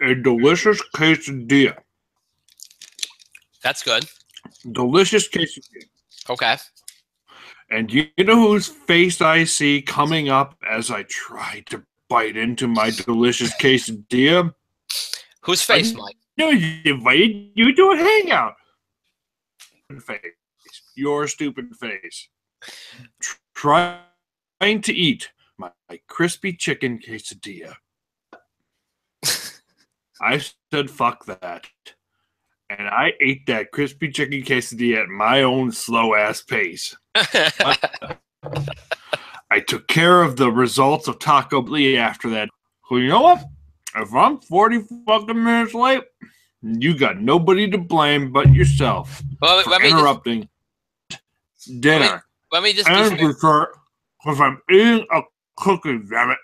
a delicious quesadilla. That's good. Delicious quesadilla. Okay. And you know whose face I see coming up as I try to bite into my delicious quesadilla? Whose face, Mike? No, you invited you to a hangout. Face. Your stupid face. Trying to eat my crispy chicken quesadilla. I said fuck that. And I ate that crispy chicken quesadilla at my own slow-ass pace. I took care of the results of Taco Bell after that. Well, you know what? If I'm 40 fucking minutes late, you got nobody to blame but yourself for interrupting dinner. Let me just be fair. Because I'm eating a cookie, damn it.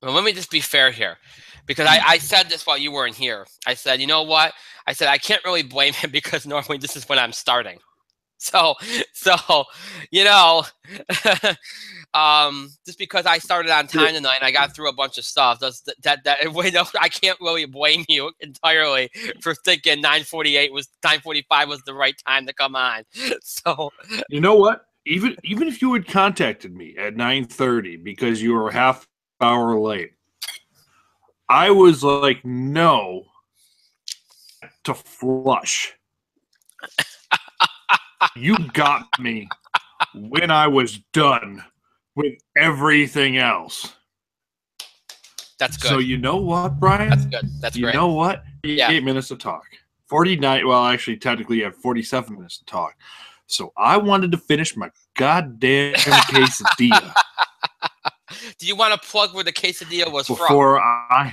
Well, let me just be fair here. Because I said this while you weren't here. I said, you know what? I said I can't really blame him because normally this is when I'm starting. So you know, just because I started on time tonight and I got through a bunch of stuff, I can't really blame you entirely for thinking 9:45 was the right time to come on. So you know what? Even if you had contacted me at 9:30 because you were a half hour late, I was like, no, to flush. You got me when I was done with everything else. That's good. So you know what, Brian? That's good. That's great. You know what? 8 minutes to talk. 49. Well, actually, technically, you have 47 minutes to talk. So I wanted to finish my goddamn quesadilla. Do you want to plug where the quesadilla was from?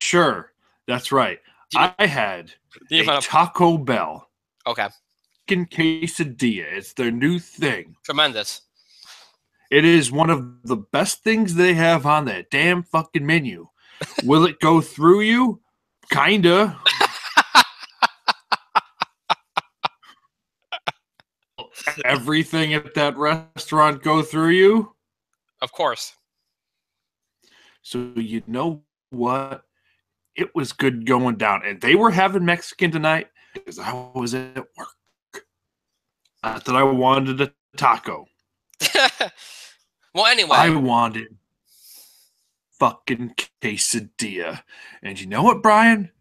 Sure, that's right. I had a Taco Bell. Okay. Quesadilla. It's their new thing. Tremendous. It is one of the best things they have on that damn fucking menu. Will it go through you? Kinda. Everything at that restaurant go through you? Of course. So you know what? It was good going down. And they were having Mexican tonight because I was at work. Not that I wanted a taco. Well, anyway. I wanted fucking quesadilla. And you know what, Brian?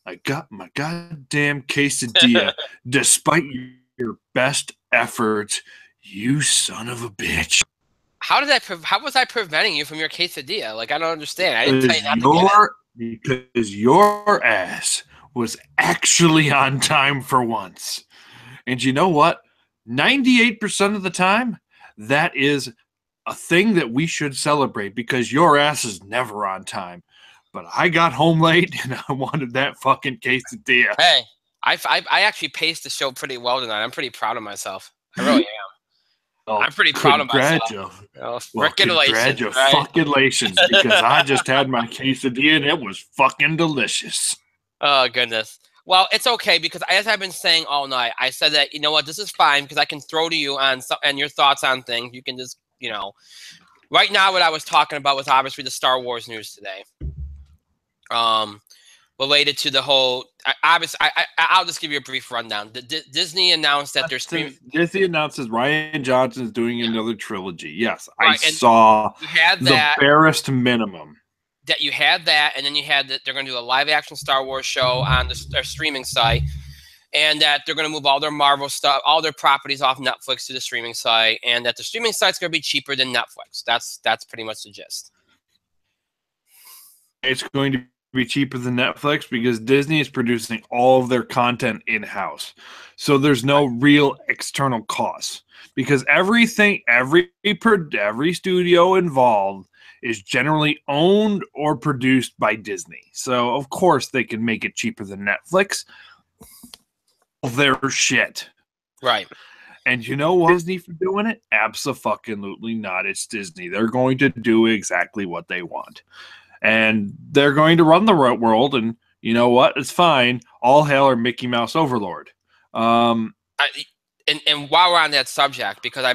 I got my goddamn quesadilla despite your best efforts, you son of a bitch. How was I preventing you from your quesadilla? Like, I don't understand. I didn't tell you not to get it. Because your ass was actually on time for once. And you know what? 98% of the time, that is a thing that we should celebrate because your ass is never on time. But I got home late and I wanted that fucking quesadilla. Hey, I actually paced the show pretty well tonight. I'm pretty proud of myself. I really am. Oh, I'm pretty proud of myself. Congratulations, right? Fucking-lations, because I just had my quesadilla and it was fucking delicious. Oh, goodness. Well, it's okay because as I've been saying all night, I said that, you know what, this is fine because I can throw to you on and your thoughts on things. You can just, you know. Right now what I was talking about was obviously the Star Wars news today. Related to the whole, I'll just give you a brief rundown. Disney announced that they're streaming. Disney announces Rian Johnson's doing another trilogy. Yes, right, I saw the barest minimum. That you had that, and then you had that they're going to do a live-action Star Wars show on their streaming site, and that they're going to move all their Marvel stuff, all their properties off Netflix to the streaming site, and that the streaming site's going to be cheaper than Netflix. That's pretty much the gist. It's going to be cheaper than Netflix because Disney is producing all of their content in-house. So there's no real external costs because every studio involved is generally owned or produced by Disney. So of course they can make it cheaper than Netflix. Their shit. Right. And you know what? Disney for doing it? Abso-fucking-lutely not. It's Disney. They're going to do exactly what they want. And they're going to run the world, and you know what? It's fine. All hail our Mickey Mouse Overlord. And while we're on that subject, because I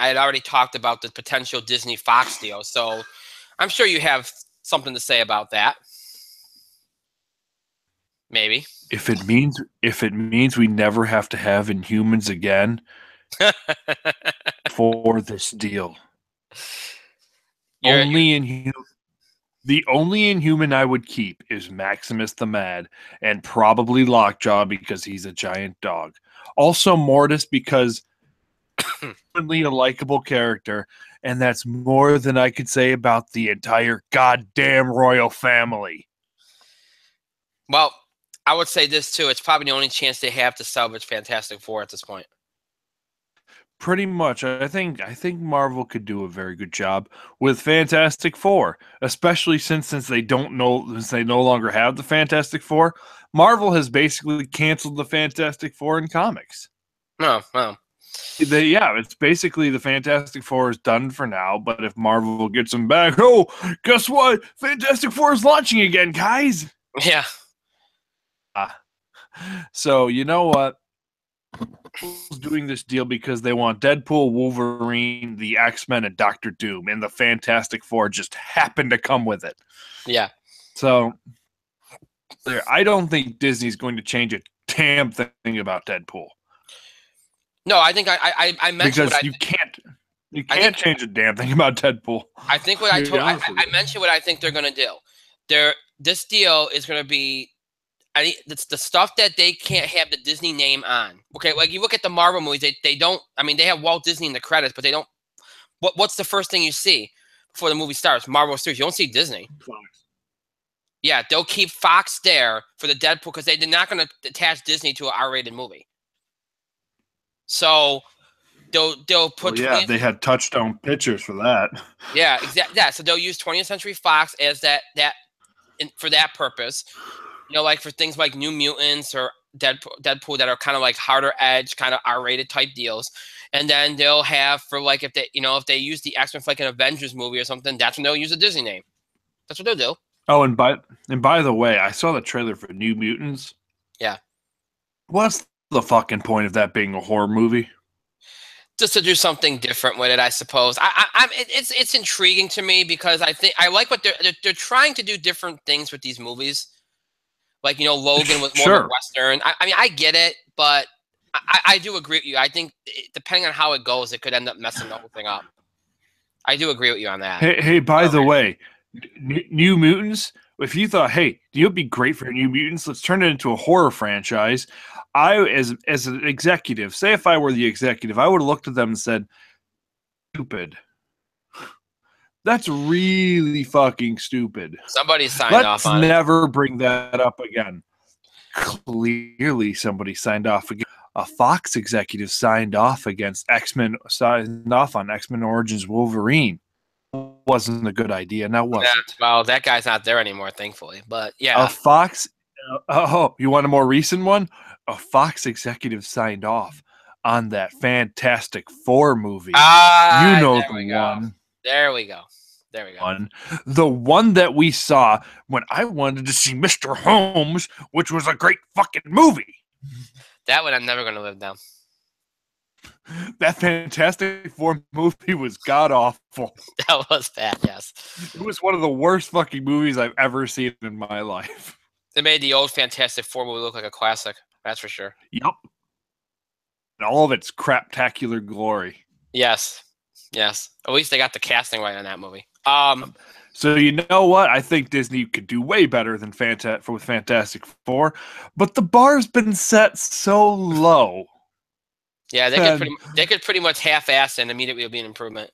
had already talked about the potential Disney-Fox deal, so I'm sure you have something to say about that. Maybe. If it means we never have to have Inhumans again for this deal. The only Inhuman I would keep is Maximus the Mad and probably Lockjaw because he's a giant dog. Also Mortis because a likable character, and that's more than I could say about the entire goddamn royal family. Well, I would say this too. It's probably the only chance they have to salvage Fantastic Four at this point. Pretty much. I think Marvel could do a very good job with Fantastic Four, especially since they no longer have the Fantastic Four. Marvel has basically canceled the Fantastic Four in comics. Oh, wow. It's basically the Fantastic Four is done for now, but if Marvel gets them back, guess what? Fantastic Four is launching again, guys. Yeah. So you know what? Doing this deal because they want Deadpool, Wolverine, the X-Men, and Doctor Doom, and the Fantastic Four just happen to come with it. Yeah. So I don't think Disney's going to change a damn thing about Deadpool. No, I think I mentioned because you can't change a damn thing about Deadpool. I think what I mentioned what I think they're going to do. This deal is going to be. It's the stuff that they can't have the Disney name on. Okay, like you look at the Marvel movies, they don't. I mean, they have Walt Disney in the credits, but they don't. What's the first thing you see before the movie starts? Marvel Studios. You don't see Disney. Fox. Yeah, they'll keep Fox there for the Deadpool because they're not going to attach Disney to an R-rated movie. So they'll put. Well, yeah, they had Touchstone Pictures for that. Yeah, exactly. Yeah, so they'll use 20th Century Fox as for that purpose. You know, like for things like New Mutants or Deadpool that are kind of like harder edge, kind of R-rated type deals. And then they'll have for like if they use the X-Men for like an Avengers movie or something, that's when they'll use a Disney name. That's what they'll do. Oh, and by the way, I saw the trailer for New Mutants. Yeah. What's the fucking point of that being a horror movie? Just to do something different with it, I suppose. It's intriguing to me because I think I like what they're trying to do different things with these movies. Like, Logan was more of a Western. I mean, I get it, but I do agree with you. I think depending on how it goes, it could end up messing the whole thing up. I do agree with you on that. Hey, by the way, New Mutants, if you thought, hey, it would be great for New Mutants, let's turn it into a horror franchise. As an executive, say if I were the executive, I would have looked at them and said, stupid. That's really fucking stupid. Somebody signed off on it. Let's never bring that up again. Clearly, somebody signed off again. A Fox executive signed off against X-Men, signed off on X-Men Origins Wolverine. Wasn't a good idea, now was it? Well, that guy's not there anymore, thankfully. But yeah. A Fox, you want a more recent one? A Fox executive signed off on that Fantastic Four movie. You know the one. There we go. The one that we saw when I wanted to see Mr. Holmes, which was a great fucking movie. That one I'm never going to live down. That Fantastic Four movie was god-awful. That was bad, yes. It was one of the worst fucking movies I've ever seen in my life. They made the old Fantastic Four movie look like a classic. That's for sure. Yep. And all of its craptacular glory. Yes. At least they got the casting right on that movie. So you know what? I think Disney could do way better than with Fantastic Four, but the bar's been set so low. Yeah, they could pretty much half-ass and immediately it'll be an improvement.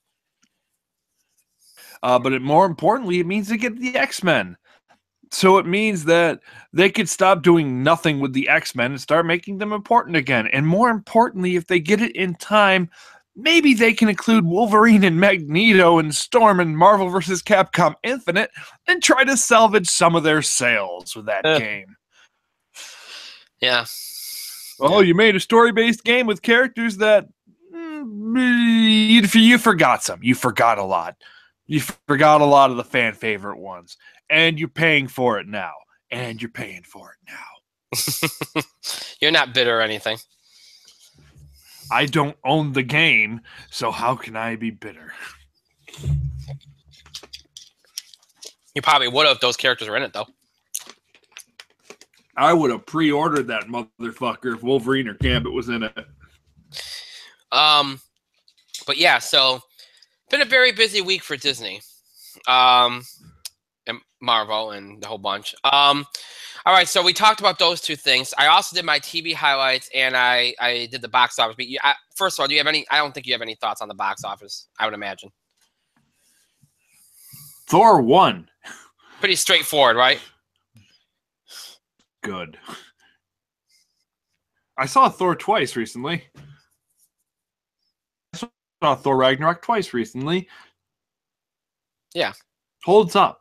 But more importantly, it means they get the X-Men. So it means that they could stop doing nothing with the X-Men and start making them important again. And more importantly, if they get it in time, maybe they can include Wolverine and Magneto and Storm and Marvel vs. Capcom Infinite and try to salvage some of their sales with that game. Yeah. Oh, you made a story-based game with characters that you forgot some. You forgot a lot. You forgot a lot of the fan favorite ones. And you're paying for it now. You're not bitter or anything. I don't own the game, so how can I be bitter? You probably would have if those characters were in it, though. I would have pre-ordered that motherfucker if Wolverine or Gambit was in it. But yeah, so been a very busy week for Disney, and Marvel and the whole bunch. All right, so we talked about those two things. I also did my TV highlights, and I did the box office. But first of all, do you have any? I don't think you have any thoughts on the box office. I would imagine. Thor won. Pretty straightforward, right? Good. I saw Thor twice recently. I saw Thor Ragnarok twice recently. Yeah. Holds up.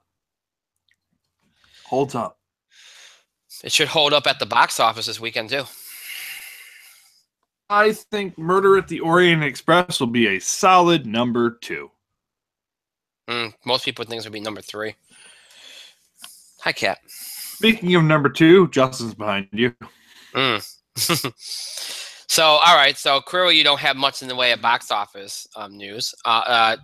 It should hold up at the box office this weekend, too. I think Murder at the Orient Express will be a solid number 2. Most people think it would be number 3. Hi, Cat. Speaking of number 2, Justin's behind you. So, all right. So clearly, you don't have much in the way of box office news. Box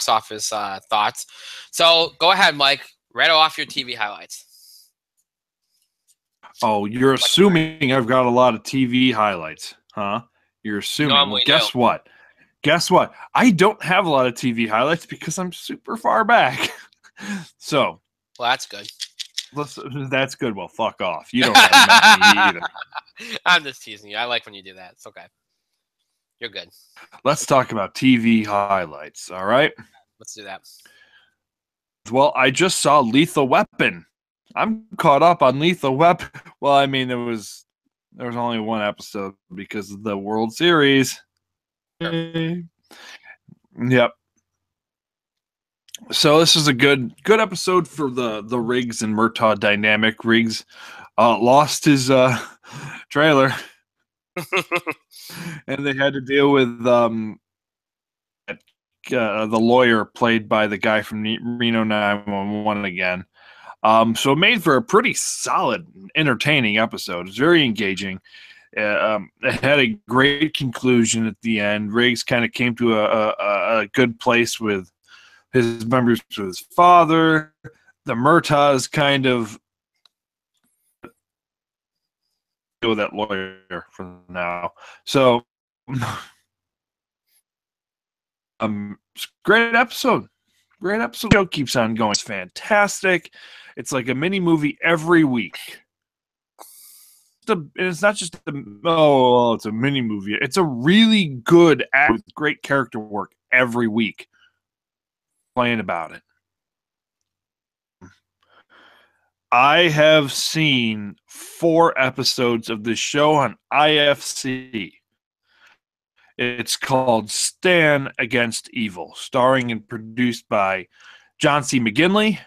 office thoughts. So go ahead, Mike. Rattle off your TV highlights. Oh, you're assuming I've got a lot of TV highlights, huh? You're assuming. Well, guess what? Guess what? I don't have a lot of TV highlights because I'm super far back. So. Well, that's good. That's good. Well, fuck off. You don't have many either. I'm just teasing you. I like when you do that. It's okay. You're good. Let's talk about TV highlights, all right? Let's do that. Well, I just saw Lethal Weapon. I'm caught up on Lethal Weapon. Well, I mean, there was only one episode because of the World Series. Yep. So this is a good episode for the Riggs and Murtaugh dynamic. Riggs lost his trailer, and they had to deal with the lawyer played by the guy from Reno 911 again. So it made for a pretty solid, entertaining episode. It's very engaging. It had a great conclusion at the end. Riggs kind of came to a good place with his memories with his father. The Murtaughs kind of deal with that lawyer for now. So, great episode. Great episode. The show keeps on going. It's fantastic. It's like a mini movie every week. It's not just it's a mini movie. It's a really good act with great character work every week. Playing about it. I have seen 4 episodes of this show on IFC. It's called Stan Against Evil, starring and produced by John C. McGinley,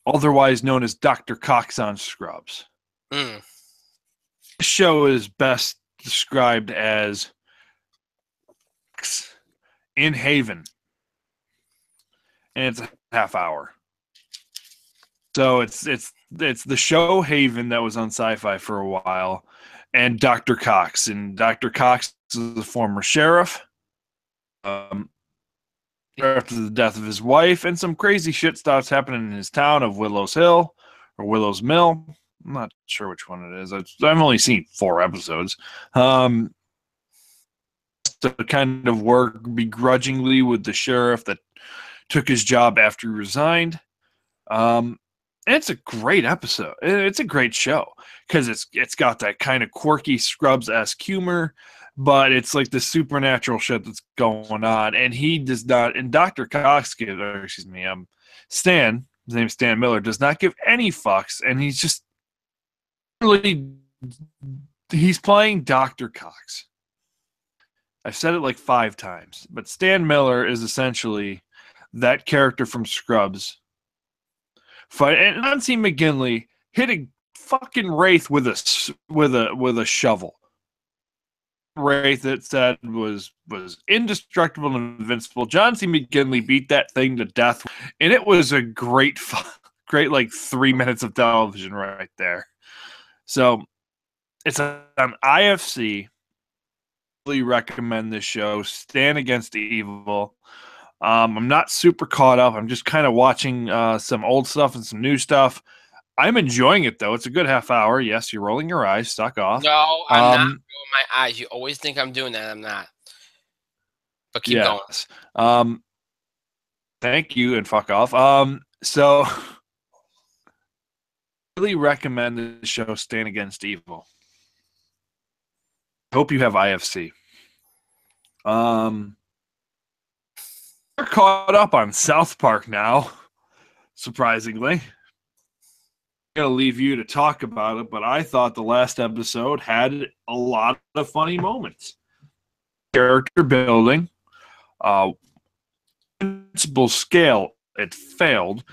otherwise known as Dr. Cox on Scrubs. This show is best described as in Haven. And it's a half hour. So it's the show Haven that was on Sci-Fi for a while, and Dr. Cox. And Dr. Cox is a former sheriff. After the death of his wife, and some crazy shit starts happening in his town of Willow's Hill or Willow's Mill. I'm not sure which one it is. I've only seen 4 episodes. To kind of work begrudgingly with the sheriff that took his job after he resigned. It's a great episode. It's a great show because it's got that kind of quirky Scrubs-esque humor, but it's like the supernatural shit that's going on. And he does not, and Dr. Cox Stan, his name's Stan Miller, does not give any fucks, and he's just really, he's playing Dr. Cox. I've said it like 5 times, but Stan Miller is essentially that character from Scrubs. And Nancy McGinley hit a fucking wraith with a shovel. Wraith that said was indestructible and invincible. John C. McGinley beat that thing to death, and it was a great like 3 minutes of television right there. So it's on IFC. Really recommend this show. Stan Against Evil. I'm not super caught up. I'm just kind of watching some old stuff and some new stuff. I'm enjoying it, though. It's a good half hour. Yes, you're rolling your eyes. Suck off. No, I'm not rolling my eyes. You always think I'm doing that. I'm not. But keep going. Thank you, and fuck off. So, really recommend the show Stan Against Evil. Hope you have IFC. We're caught up on South Park now, surprisingly. I'm going to leave you to talk about it, but I thought the last episode had a lot of funny moments. Character building, principal scale, it failed,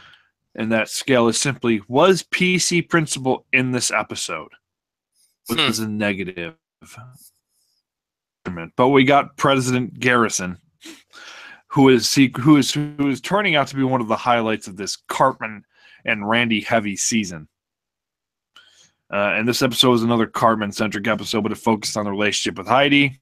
and that scale is simply, was PC Principal in this episode? Which was a negative. But we got President Garrison, who is turning out to be one of the highlights of this Cartman and Randy heavy season. And this episode was another Cartman-centric episode, but it focused on the relationship with Heidi.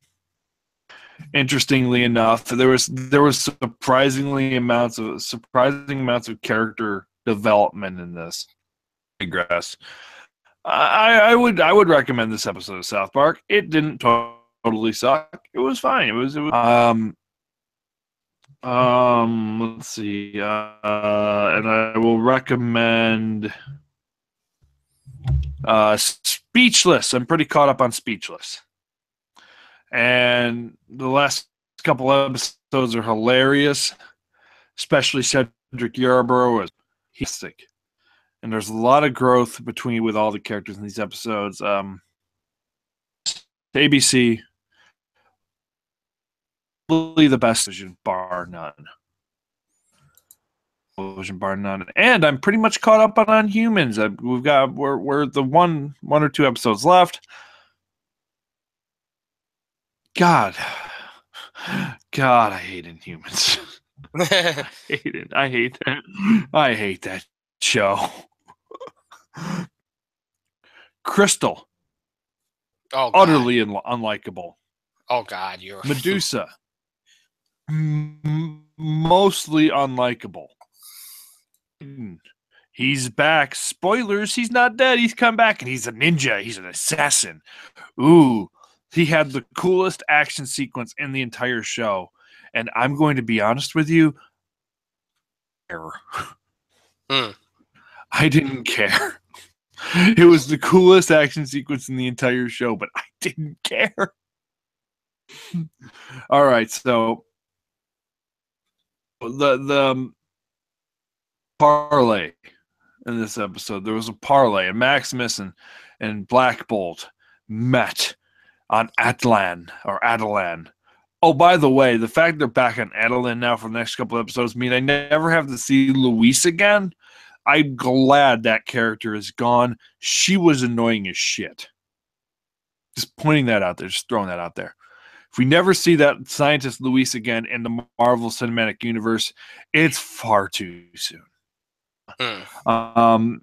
Interestingly enough, there was surprising amounts of character development in this. I digress. I would recommend this episode of South Park. It didn't totally suck. It was fine. It was let's see. And I will recommend Speechless. I'm pretty caught up on Speechless. And the last couple episodes are hilarious, especially Cedric Yarborough. He's sick. And there's a lot of growth with all the characters in these episodes. ABC, probably the best vision, bar none. And I'm pretty much caught up on Humans. We're the one or two episodes left. God, I hate Inhumans. I hate it. I hate that show. Crystal. Oh, God. Utterly unlikable. Oh, God, you're Medusa. Mostly unlikable. He's back. Spoilers, he's not dead. He's come back, and he's a ninja. He's an assassin. Ooh. He had the coolest action sequence in the entire show. And I'm going to be honest with you. I didn't care. It was the coolest action sequence in the entire show, but I didn't care. All right, so the parlay in this episode. There was a parlay, and Maximus and Black Bolt met on Attilan. Oh, by the way, the fact they're back on Attilan now for the next couple of episodes mean I never have to see Luis again. I'm glad that character is gone. She was annoying as shit. Just pointing that out there, just throwing that out there. If we never see that scientist Luis again in the Marvel Cinematic Universe, it's far too soon. So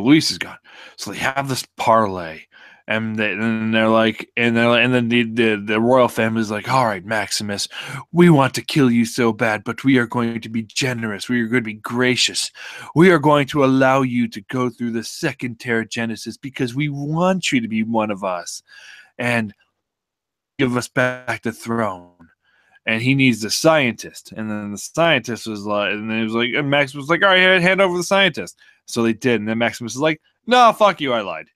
Luis is gone. So they have this parlay. And then the royal family is like, all right, Maximus, we want to kill you so bad, but we are going to be generous. We are going to be gracious. We are going to allow you to go through the second Terrigenesis because we want you to be one of us and give us back the throne. And he needs the scientist. And then the scientist was like, and Maximus was like, all right, hand over the scientist. So they did. And then Maximus was like, no, fuck you, I lied.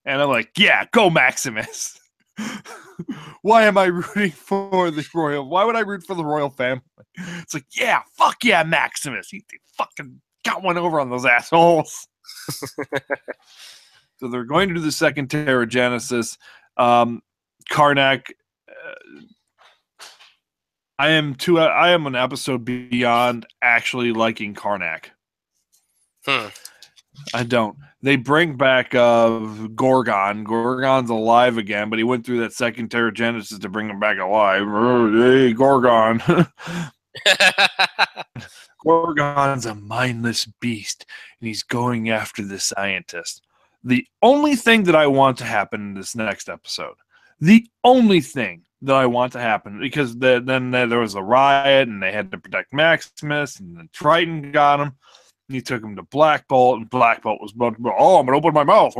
And I'm like, yeah, go Maximus. Why am I rooting for the royal? Why would I root for the royal family? It's like, yeah, fuck yeah, Maximus. He fucking got one over on those assholes. So they're going to do the second Terrigenesis. Karnak. I am an episode beyond actually liking Karnak. I don't. They bring back Gorgon. Gorgon's alive again, but he went through that second Terrigenesis to bring him back alive. Hey, Gorgon. Gorgon's a mindless beast, and he's going after the scientist. The only thing that I want to happen in this next episode, the only thing that I want to happen, because then there was a riot, and they had to protect Maximus, and then Triton got him. He took him to Black Bolt, and Black Bolt was about to go, oh, I'm going to open my mouth.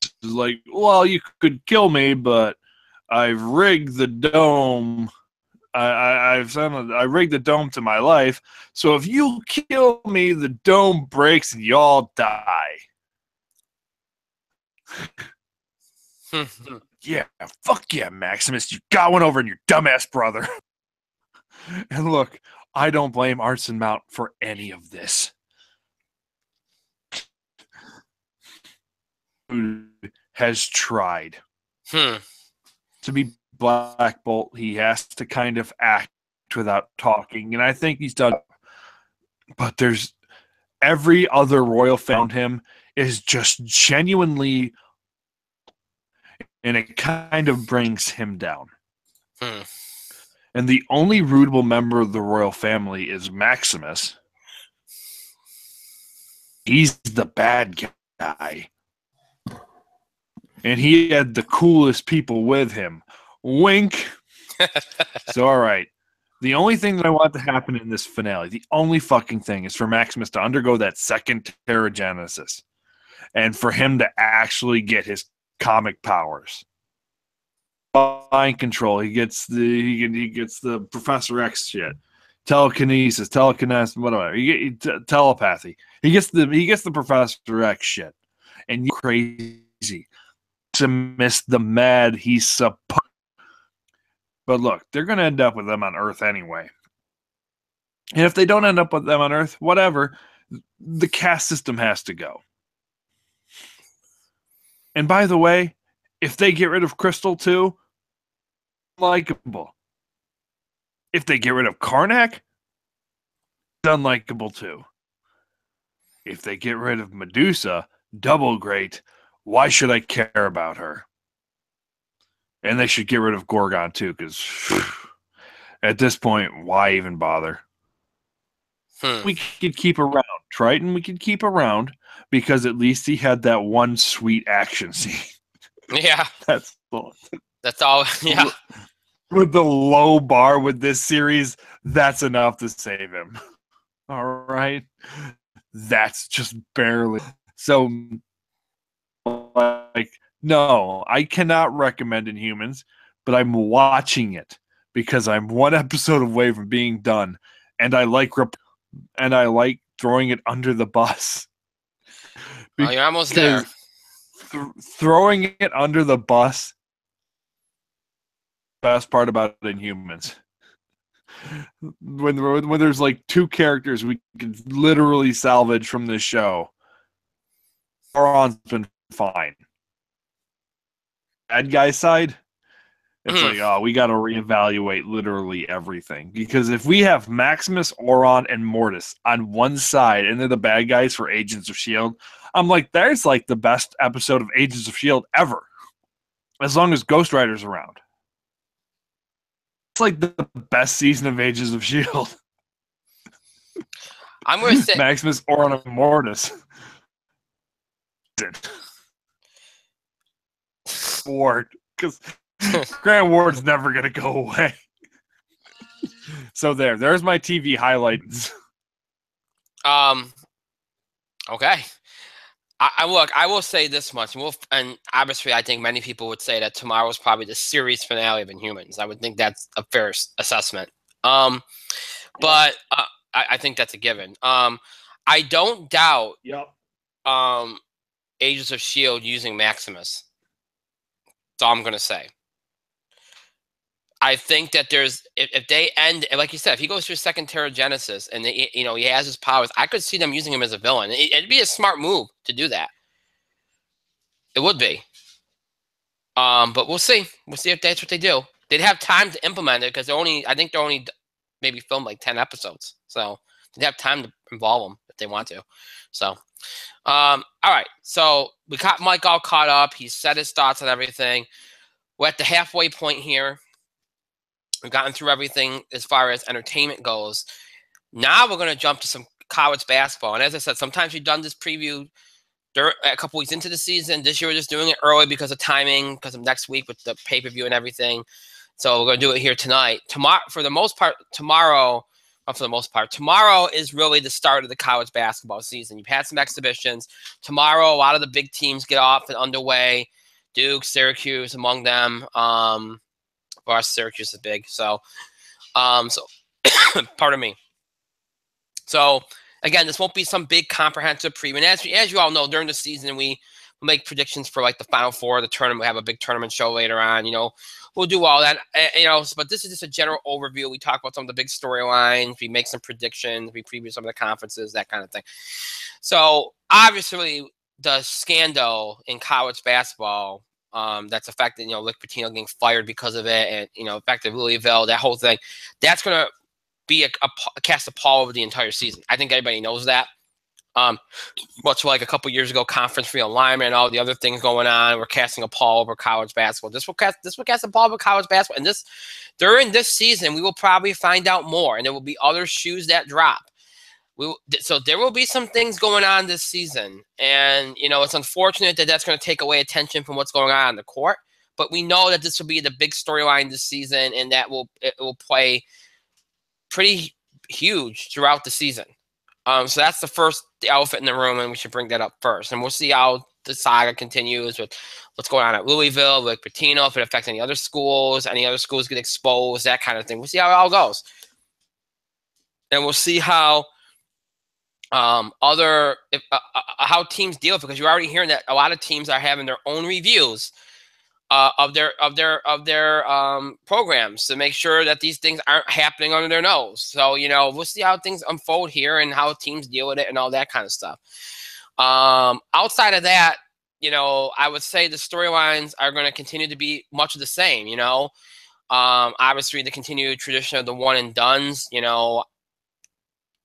It's like, well, you could kill me, but I've rigged the dome. I rigged the dome to my life. So if you kill me, the dome breaks and you all die. Yeah, fuck yeah, Maximus. You got one over on your dumbass brother. And look, I don't blame Anson Mount for any of this. Who has tried to be Black Bolt? He has to kind of act without talking, and I think he's done. But there's every other royal found him is just genuinely, and it kind of brings him down. And the only rootable member of the royal family is Maximus. He's the bad guy. And he had the coolest people with him. Wink. So, all right. The only thing that I want to happen in this finale, the only fucking thing, is for Maximus to undergo that second Terrigenesis and for him to actually get his comic powers. Mind control. He gets the Professor X shit. Telekinesis, whatever. Telepathy. He gets the Professor X shit. And you're crazy to miss the mad he's supposed. But look, they're going to end up with them on Earth anyway. And if they don't end up with them on Earth, whatever, the caste system has to go. And by the way, if they get rid of Crystal too, unlikable. If they get rid of Karnak, unlikable too. If they get rid of Medusa, double great. Why should I care about her? And they should get rid of Gorgon too, because at this point, why even bother? We could keep around Triton. We could keep around because at least he had that one sweet action scene. Yeah, that's all. Yeah, with the low bar with this series, that's enough to save him. All right, that's just barely. So, like, no, I cannot recommend Inhumans, but I'm watching it because I'm one episode away from being done, and I like throwing it under the bus. Oh, you're almost there. Throwing it under the bus. Best part about Inhumans. When there's like two characters we can literally salvage from this show. Oron's been fine. Bad guy side, it's like, oh, we got to reevaluate literally everything. Because if we have Maximus, Oron, and Mortis on one side, and they're the bad guys for Agents of S.H.I.E.L.D., I'm like, there's like the best episode of Agents of S.H.I.E.L.D. ever. As long as Ghost Rider's around. It's like the best season of Agents of S.H.I.E.L.D. I'm going to say Maximus, Oron, and Mortis. Ward, because Grant Ward's never going to go away. So there's my TV highlights. Okay. I will say this much, and obviously I think many people would say that tomorrow is probably the series finale of Inhumans. I would think that's a fair assessment. But I think that's a given. I don't doubt Agents of S.H.I.E.L.D. using Maximus. That's all I'm going to say. I think that if they end, like you said, if he goes through second Terrigenesis and he has his powers, I could see them using him as a villain. It'd be a smart move to do that. It would be. But we'll see. We'll see if that's what they do. They'd have time to implement it because I think they're only maybe filmed like 10 episodes. So they'd have time to involve them if they want to. So, all right. So we got Mike all caught up. He said his thoughts on everything. We're at the halfway point here. We've gotten through everything as far as entertainment goes. Now we're going to jump to some college basketball. And as I said, sometimes we've done this preview a couple weeks into the season. This year we're just doing it early because of timing, because of next week with the pay-per-view and everything. So we're going to do it here tonight. Tomorrow is really the start of the college basketball season. You've had some exhibitions. Tomorrow, a lot of the big teams get off and underway. Duke, Syracuse, among them. Syracuse is big. So pardon me. So again, this won't be some big comprehensive preview. And as you all know, during the season, we make predictions for like the Final Four, the tournament. We have a big tournament show later on. We'll do all that. But this is just a general overview. We talk about some of the big storylines. We make some predictions. We preview some of the conferences, that kind of thing. So obviously, the scandal in college basketball that's affected, Rick Pitino getting fired because of it, and affected Louisville, that whole thing. That's going to be a cast a pall over the entire season. I think everybody knows that. Much like a couple years ago, conference realignment and all the other things going on, we're casting a pall over college basketball. This will cast a pall over college basketball. And during this season, we will probably find out more, and there will be other shoes that drop. So there will be some things going on this season, and it's unfortunate that that's going to take away attention from what's going on the court. But we know that this will be the big storyline this season, and it will play pretty huge throughout the season. So that's the elephant in the room, and we should bring that up first. And we'll see how the saga continues with what's going on at Louisville, with Pitino, if it affects any other schools get exposed, that kind of thing. We'll see how it all goes. And we'll see how how teams deal with it, because you're already hearing that a lot of teams are having their own reviews of their programs to make sure that these things aren't happening under their nose. So we'll see how things unfold here and how teams deal with it and all that kind of stuff. Outside of that, I would say the storylines are going to continue to be much of the same. Obviously the continued tradition of the one and dones.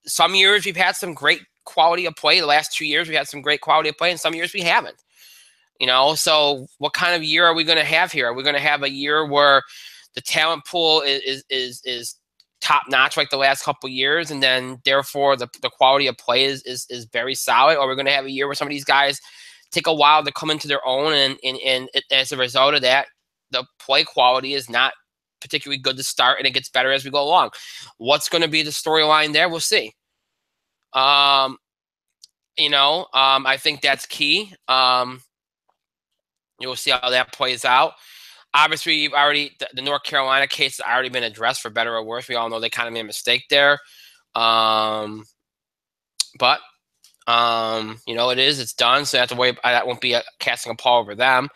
Some years we've had some great quality of play. The last 2 years we had some great quality of play, and some years we haven't. So what kind of year are we going to have here? Are we going to have a year where the talent pool is top notch like the last couple of years, and then therefore the quality of play is very solid? Or are we going to have a year where some of these guys take a while to come into their own, and as a result of that, the play quality is not particularly good to start, and it gets better as we go along? What's going to be the storyline there? We'll see. I think that's key. You'll see how that plays out. Obviously, the North Carolina case has already been addressed, for better or worse. We all know they kind of made a mistake there. But it's done, so that won't be casting a pall over them.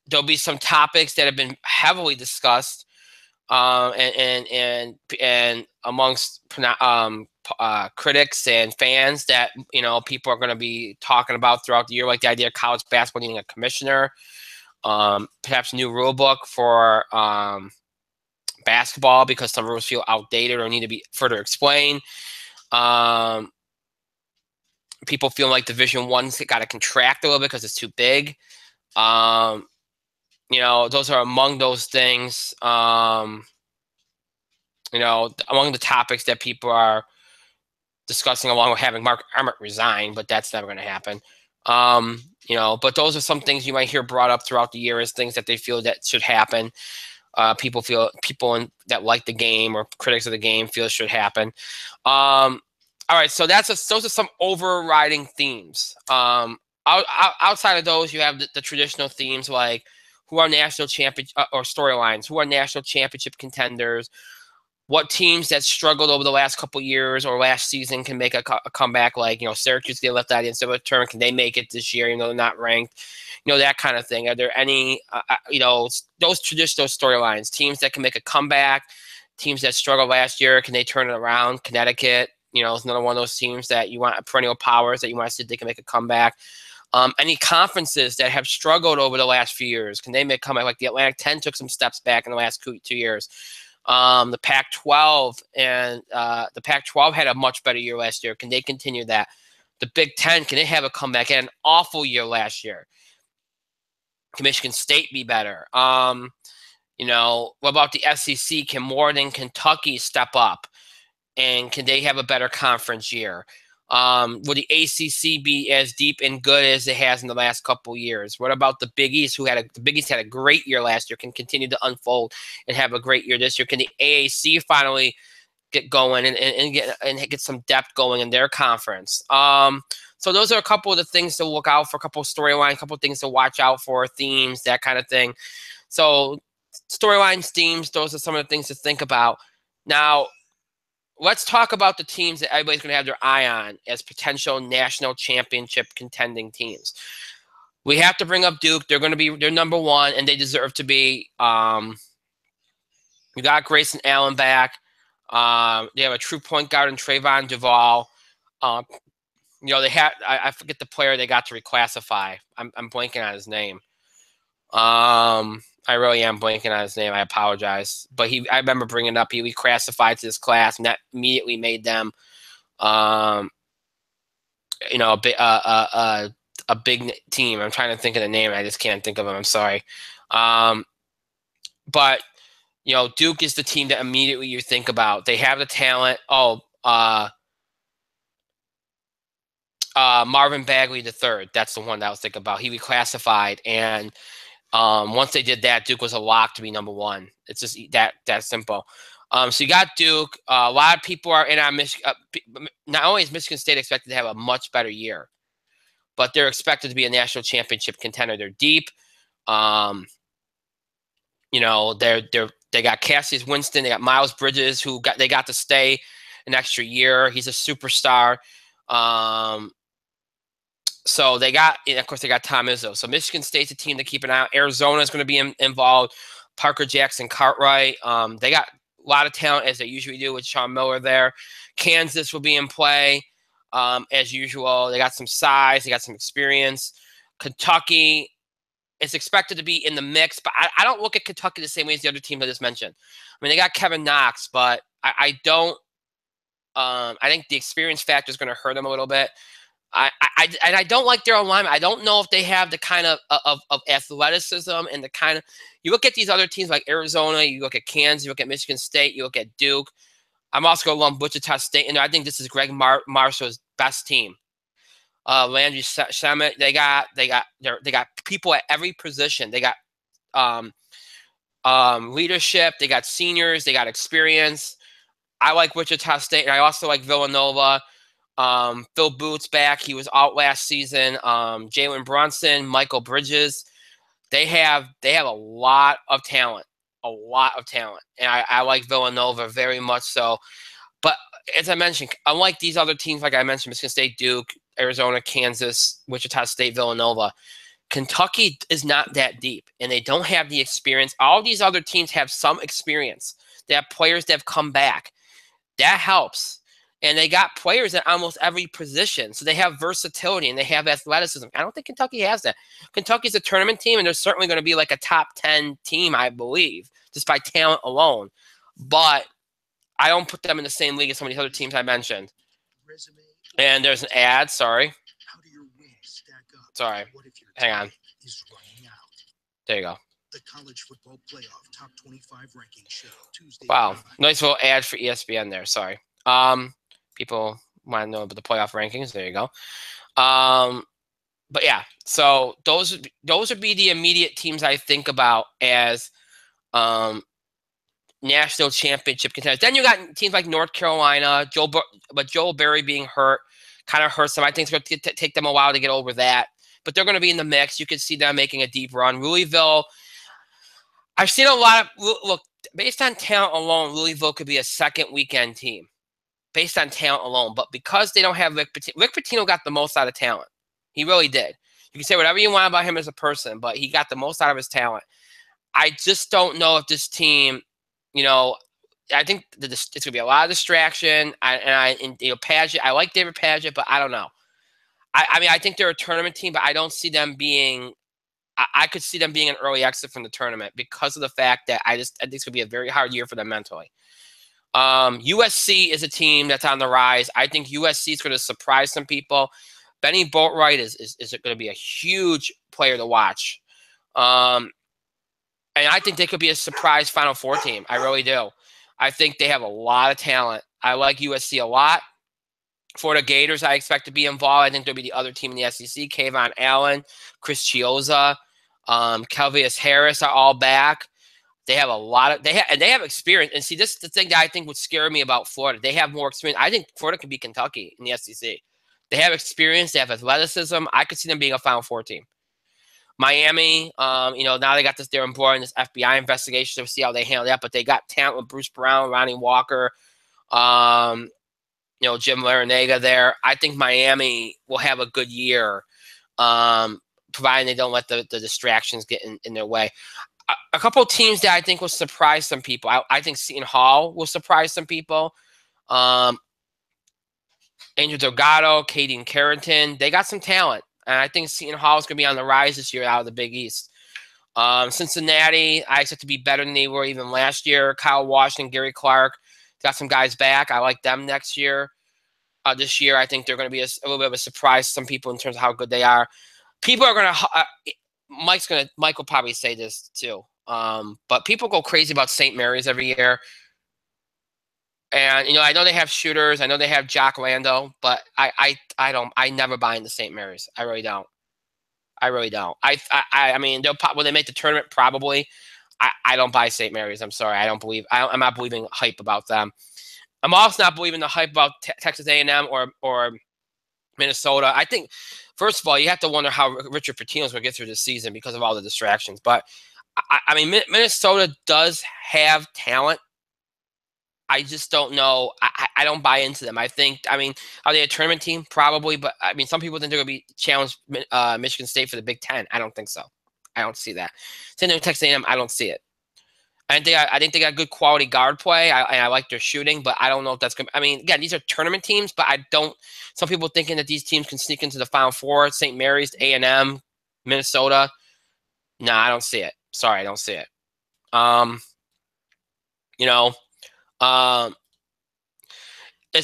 There'll be some topics that have been heavily discussed, and amongst critics and fans that people are going to be talking about throughout the year, like the idea of college basketball needing a commissioner, perhaps a new rule book for basketball because some rules feel outdated or need to be further explained. People feel like Division I's got to contract a little bit because it's too big. Those are among those things. Among the topics that people are discussing, along with having Mark Emmert resign, but that's never going to happen. But those are some things you might hear brought up throughout the year as things that they feel that should happen. People that like the game or critics of the game feel should happen. All right, so those are some overriding themes. Outside of those, you have the traditional themes like who are national champion or storylines, who are national championship contenders, what teams that struggled over the last couple years or last season can make a comeback, like Syracuse get left out of the NCAA tournament, can they make it this year even though they're not ranked, that kind of thing. Are there any those traditional storylines, teams that can make a comeback, teams that struggled last year, can they turn it around? Connecticut, is another one of those teams that you want, perennial powers that you want to see if they can make a comeback. Any conferences that have struggled over the last few years, can they make a comeback? Like the Atlantic 10 took some steps back in the last 2 years. The Pac-12 and the Pac-12 had a much better year last year. Can they continue that? The Big Ten, can they have a comeback? Had an awful year last year. Can Michigan State be better? What about the SEC? Can more than Kentucky step up? And can they have a better conference year? Will the ACC be as deep and good as it has in the last couple of years? What about the Big East, the Big East had a great year last year, can continue to unfold and have a great year this year? Can the AAC finally get going and get some depth going in their conference? So those are a couple of the things to look out for, a couple of storylines, a couple of things to watch out for, themes, that kind of thing. So storylines, themes, those are some of the things to think about. Now, let's talk about the teams that everybody's going to have their eye on as potential national championship contending teams. We have to bring up Duke. They're number one, and they deserve to be. We got Grayson Allen back. They have a true point guard in Trayvon Duval. They had, I forget the player they got to reclassify. I'm blanking on his name. I really am blanking on his name. I apologize. But I remember bringing it up. He reclassified to this class, and that immediately made them, a big team. I'm trying to think of the name. I just can't think of him. I'm sorry. But Duke is the team that immediately you think about. They have the talent. Oh, Marvin Bagley III. That's the one that I was thinking about. He reclassified, and once they did that, Duke was a lock to be number one. It's just that simple. So you got Duke. A lot of people are in on Michigan. Not only is Michigan State expected to have a much better year, but they're expected to be a national championship contender. They're deep. You know, they got Cassius Winston. They got Miles Bridges, they got to stay an extra year. He's a superstar. So they got, and of course, they got Tom Izzo. So Michigan State's a team to keep an eye on. Arizona is going to be involved. Parker Jackson Cartwright. They got a lot of talent, as they usually do with Sean Miller there. Kansas will be in play, as usual. They got some size. They got some experience. Kentucky is expected to be in the mix, but I don't look at Kentucky the same way as the other teams I just mentioned. I mean, they got Kevin Knox, but I don't. I think the experience factor is going to hurt them a little bit. I don't like their alignment. I don't know if they have the kind of athleticism and the kind of, you look at these other teams like Arizona, you look at Kansas, you look at Michigan State, you look at Duke. I'm also going to lump Wichita State, and I think this is Greg Marshall's best team. Landry Shamet, they got people at every position. They got leadership. They got seniors. They got experience. I like Wichita State, and I also like Villanova. Phil Booth's back. He was out last season. Jalen Brunson, Michael Bridges. They have a lot of talent, and I like Villanova very much so. But as I mentioned, unlike these other teams, like I mentioned, Michigan State, Duke, Arizona, Kansas, Wichita State, Villanova, Kentucky is not that deep, and they don't have the experience. All these other teams have some experience. They have players that have come back. That helps. And they got players at almost every position. So they have versatility and they have athleticism. I don't think Kentucky has that. Kentucky's a tournament team, and they're certainly going to be like a top 10 team, I believe, just by talent alone. But I don't put them in the same league as some of these other teams I mentioned. And there's an ad. Sorry. Sorry. Hang on. There you go. The College Football Playoff Top 25 Ranking Show Tuesday. Wow. Nice little ad for ESPN there. Sorry. People want to know about the playoff rankings. There you go. But yeah, so those would be the immediate teams I think about as national championship contenders. Then you got teams like North Carolina, but Joel Berry being hurt kind of hurts them. I think it's going to take them a while to get over that, but they're going to be in the mix. You could see them making a deep run. Louisville, I've seen a lot of, look, based on talent alone, Louisville could be a second weekend team. Based on talent alone, but because they don't have Rick Pitino got the most out of talent. He really did. You can say whatever you want about him as a person, but he got the most out of his talent. I just don't know if this team, you know, I think it's going to be a lot of distraction. Padgett, I like David Padgett, but I don't know. I mean, I think they're a tournament team, but I don't see them being. I could see them being an early exit from the tournament because of the fact that I think it's going to be a very hard year for them mentally. USC is a team that's on the rise. I think USC is going to surprise some people. Benny Boatwright is going to be a huge player to watch. And I think they could be a surprise Final Four team. I really do. I think they have a lot of talent. I like USC a lot. For the Gators, I expect to be involved. I think there'll be the other team in the SEC. Kayvon Allen, Chris Chiozza, Kelvius Harris are all back. They have a lot of they have experience. And see, this is the thing that I think would scare me about Florida. They have more experience. I think Florida can beat Kentucky in the SEC. They have experience. They have athleticism. I could see them being a Final Four team. Miami, now they got this Darren Boyer and this FBI investigation, so we'll see how they handle that. But they got talent with Bruce Brown, Ronnie Walker, Jim Larinaga there. I think Miami will have a good year, providing they don't let the distractions get in their way. A couple of teams that I think will surprise some people. I think Seton Hall will surprise some people. Angel Delgado, Katie Carrington, they got some talent. And I think Seton Hall is going to be on the rise this year out of the Big East. Cincinnati, I expect to be better than they were even last year. Kyle Washington, Gary Clark, got some guys back. I like them next year. This year, I think they're going to be a little bit of a surprise to some people in terms of how good they are. People are going to Mike will probably say this too. But people go crazy about St. Mary's every year. And I know they have shooters. I know they have Jack Lando, but I never buy into St. Mary's. I really don't. I mean, will they make the tournament? Probably. I don't buy St. Mary's. I'm sorry. I'm not believing hype about them. I'm also not believing the hype about Texas A&M or Minnesota. I think, first of all, you have to wonder how Richard Pitino's going to get through this season because of all the distractions. But I mean, Minnesota does have talent. I just don't know. I don't buy into them. I mean, are they a tournament team? Probably. But, I mean, some people think they're going to be challenged Michigan State for the Big Ten. I don't think so. I don't see that. Same thing with Texas A&M. I don't see it. I think they got good quality guard play. I like their shooting, but I don't know if that's going to – I mean, again, these are tournament teams, but I don't – some people thinking that these teams can sneak into the Final Four, St. Mary's, A&M, Minnesota. No, I don't see it. Sorry, I don't see it. As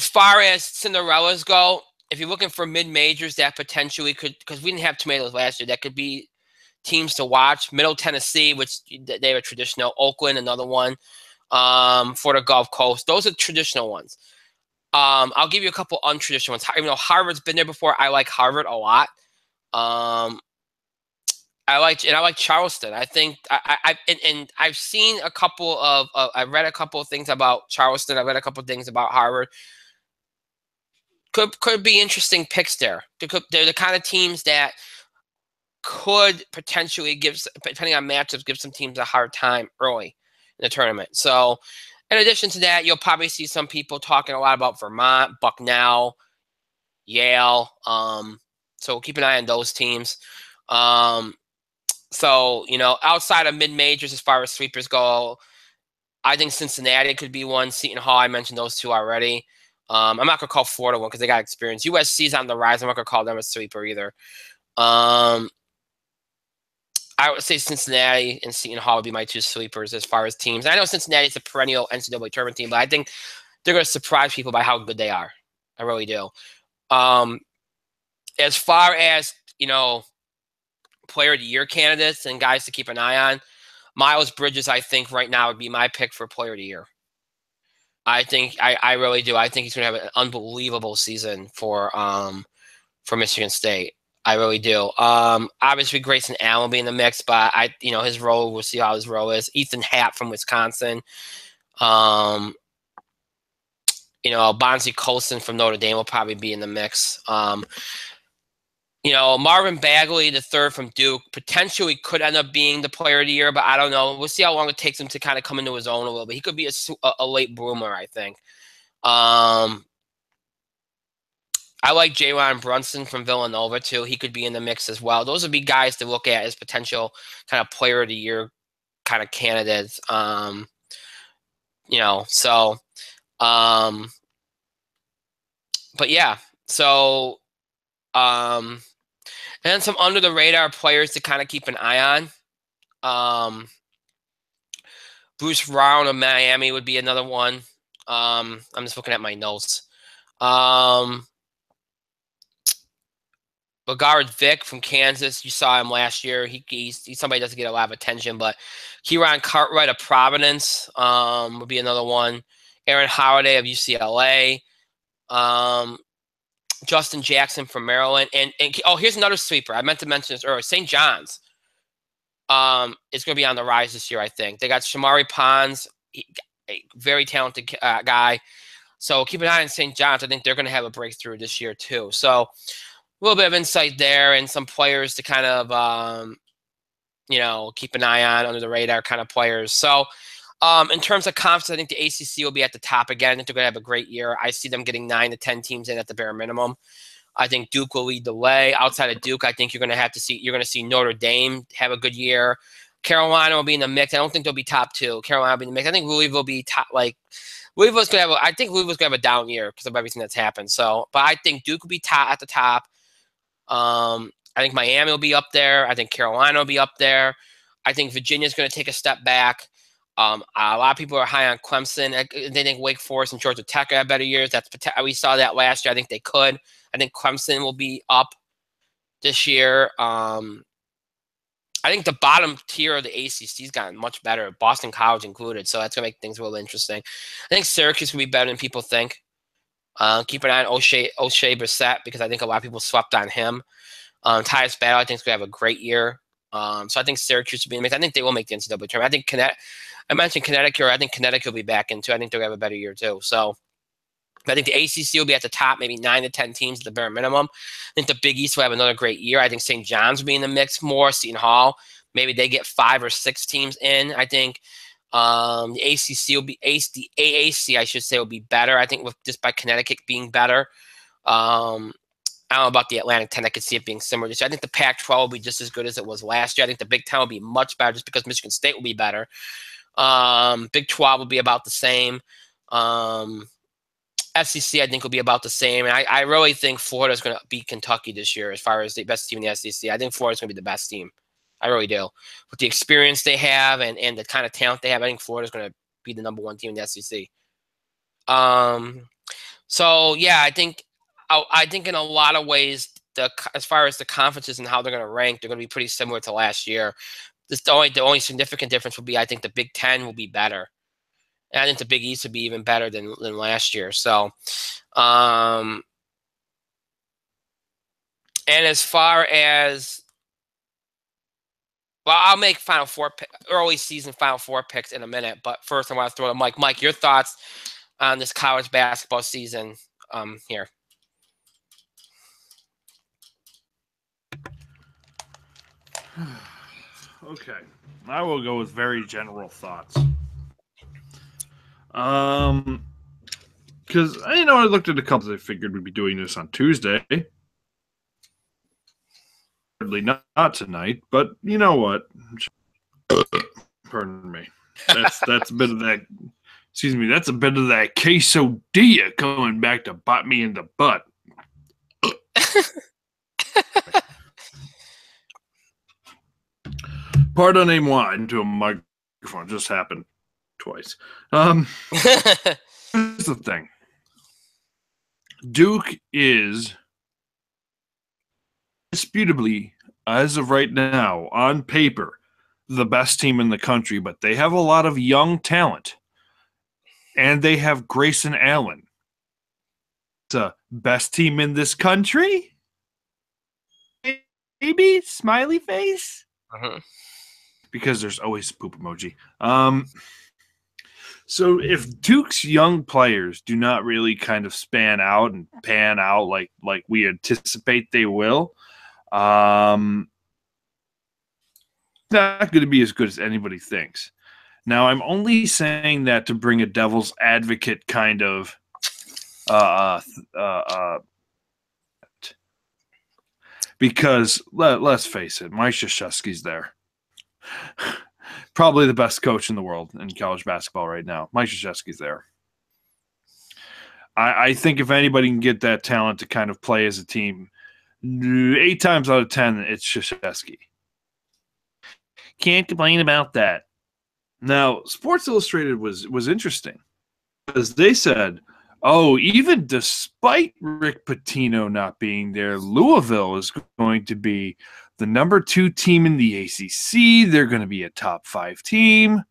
far as Cinderellas go, if you're looking for mid-majors that potentially could – because we didn't have tomatoes last year. That could be – teams to watch. Middle Tennessee, which they were traditional. Oakland, another one for the Gulf Coast. Those are traditional ones. I'll give you a couple untraditional ones. Even though Harvard's been there before, I like Harvard a lot. I like Charleston. I think I've seen a couple of I've read a couple of things about Charleston. I've read a couple of things about Harvard. Could be interesting picks there. They're the kind of teams that could potentially depending on matchups, give some teams a hard time early in the tournament. So, in addition to that, you'll probably see some people talking a lot about Vermont, Bucknell, Yale. So keep an eye on those teams. So, outside of mid-majors, as far as sweepers go, I think Cincinnati could be one. Seton Hall, I mentioned those two already. I'm not going to call Florida one because they got experience. USC's on the rise. I'm not going to call them a sweeper either. I would say Cincinnati and Seton Hall would be my two sweepers as far as teams. I know Cincinnati's a perennial NCAA tournament team, but I think they're going to surprise people by how good they are. I really do. As far as, player of the year candidates and guys to keep an eye on, Miles Bridges, I think right now would be my pick for player of the year. I think I really do. I think he's going to have an unbelievable season for Michigan State. I really do. Obviously, Grayson Allen will be in the mix, but his role, we'll see how his role is. Ethan Happ from Wisconsin. Bonzi Colson from Notre Dame will probably be in the mix. Marvin Bagley, the third from Duke, potentially could end up being the player of the year, but I don't know. We'll see how long it takes him to kind of come into his own a little bit. He could be a late bloomer, I think. I like Jalen Brunson from Villanova, too. He could be in the mix as well. Those would be guys to look at as potential kind of player of the year kind of candidates. But yeah. So, and then some under the radar players to kind of keep an eye on. Bruce Brown of Miami would be another one. I'm just looking at my notes. LaGarrette Vick from Kansas, you saw him last year. He's somebody that doesn't get a lot of attention, but Kieran Cartwright of Providence would be another one. Aaron Holiday of UCLA. Justin Jackson from Maryland. And here's another sweeper. I meant to mention this earlier. St. John's is going to be on the rise this year, I think. They got Shamari Pons, a very talented guy. So keep an eye on St. John's. I think they're going to have a breakthrough this year, too. So a little bit of insight there and some players to kind of, keep an eye on under the radar kind of players. So in terms of conference, I think the ACC will be at the top again. I think they're going to have a great year. I see them getting 9 to 10 teams in at the bare minimum. I think Duke will lead the way. Outside of Duke, I think you're going to see Notre Dame have a good year. Carolina will be in the mix. I don't think they'll be top 2. Carolina will be in the mix. I think Louisville will be top, Louisville's going to have a down year because of everything that's happened. So, but I think Duke will be at the top. I think Miami will be up there. I think Carolina will be up there. I think Virginia's going to take a step back. A lot of people are high on Clemson. They think Wake Forest and Georgia Tech have better years. We saw that last year. I think they could. I think Clemson will be up this year. I think the bottom tier of the ACC's gotten much better, Boston College included. So that's gonna make things real interesting. I think Syracuse can be better than people think. Keep an eye on O'Shea Brissett because I think a lot of people swept on him. Tyus Battle, I think, is going to have a great year. So I think Syracuse will be in the mix. I think they will make the NCAA tournament. I think I mentioned Connecticut. I think Connecticut will be back into. I think they'll have a better year too. So I think the ACC will be at the top, maybe 9 to 10 teams at the bare minimum. I think the Big East will have another great year. I think St. John's will be in the mix more. Seton Hall, maybe they get 5 or 6 teams in. I think the ACC will be the AAC, I should say, will be better. I think with just by Connecticut being better. I don't know about the Atlantic 10. I could see it being similar this year. I think the Pac-12 will be just as good as it was last year. I think the Big 10 will be much better just because Michigan State will be better. Big 12 will be about the same. SEC, I think, will be about the same. And I really think Florida is going to beat Kentucky this year as far as the best team in the SEC. I think Florida's going to be the best team. I really do. With the experience they have and the kind of talent they have, I think Florida's going to be the #1 team in the SEC. So, yeah, I think in a lot of ways, as far as the conferences and how they're going to rank, they're going to be pretty similar to last year. The only significant difference will be I think the Big 10 will be better. And I think the Big East would be even better than last year. So, and as far as, well, I'll make early season Final Four picks in a minute. But first, I want to throw to Mike. Mike, your thoughts on this college basketball season here? Okay, I will go with very general thoughts. Because I looked at a couple. I figured we'd be doing this on Tuesday. Hardly not tonight, but you know what? Pardon me. That's a bit of that. Excuse me. That's a bit of that quesadilla coming back to bite me in the butt. Pardonnez-moi into a microphone. Just happened twice. Here's the thing. Duke is indisputably, as of right now, on paper, the best team in the country, but they have a lot of young talent. And they have Grayson Allen. The best team in this country? Maybe? Smiley face? Uh-huh. Because there's always a poop emoji. So if Duke's young players do not really kind of pan out like we anticipate they will, not going to be as good as anybody thinks. Now, I'm only saying that to bring a devil's advocate kind of because let's face it, Mike Krzyzewski's there. Probably the best coach in the world in college basketball right now. Mike Krzyzewski's there. I think if anybody can get that talent to kind of play as a team, 8 times out of 10, it's Krzyzewski. Can't complain about that. Now, Sports Illustrated was interesting because they said, even despite Rick Pitino not being there, Louisville is going to be the #2 team in the ACC. They're going to be a top 5 team.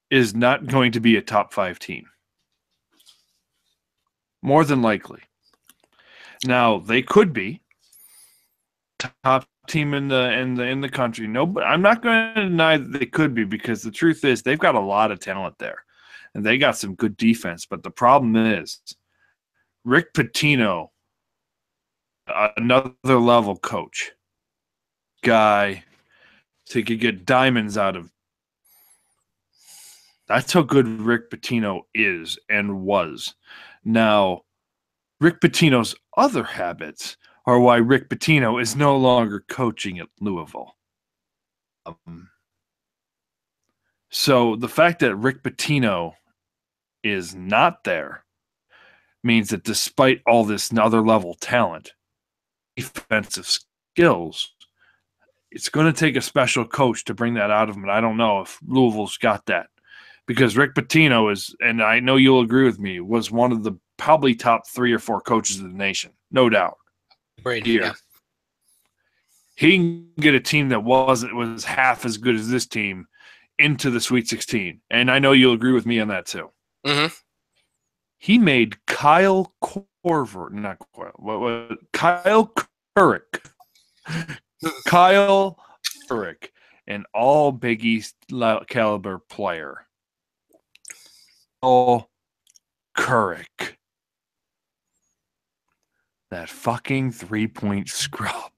Is not going to be a top 5 team. More than likely. Now, they could be top team in the country. No, but I'm not going to deny that they could be because the truth is they've got a lot of talent there. And they got some good defense. But the problem is Rick Pitino, another level coach, guy to get diamonds out of. That's how good Rick Pitino is and was. Now, Rick Pitino's other habits are why Rick Pitino is no longer coaching at Louisville. So the fact that Rick Pitino is not there means that despite all this other level talent, defensive skills, it's going to take a special coach to bring that out of him. And I don't know if Louisville's got that because Rick Pitino is, and I know you'll agree with me, was one of the probably top 3 or 4 coaches of the nation. No doubt. Right here. he can get a team that was half as good as this team into the Sweet 16. And I know you'll agree with me on that too. Mm-hmm. He made Kyle Korver, not Kyle, Kyle Kuric. Kyle Kuric, an all Big East caliber player. Oh, Kuric. That fucking 3-point scrub.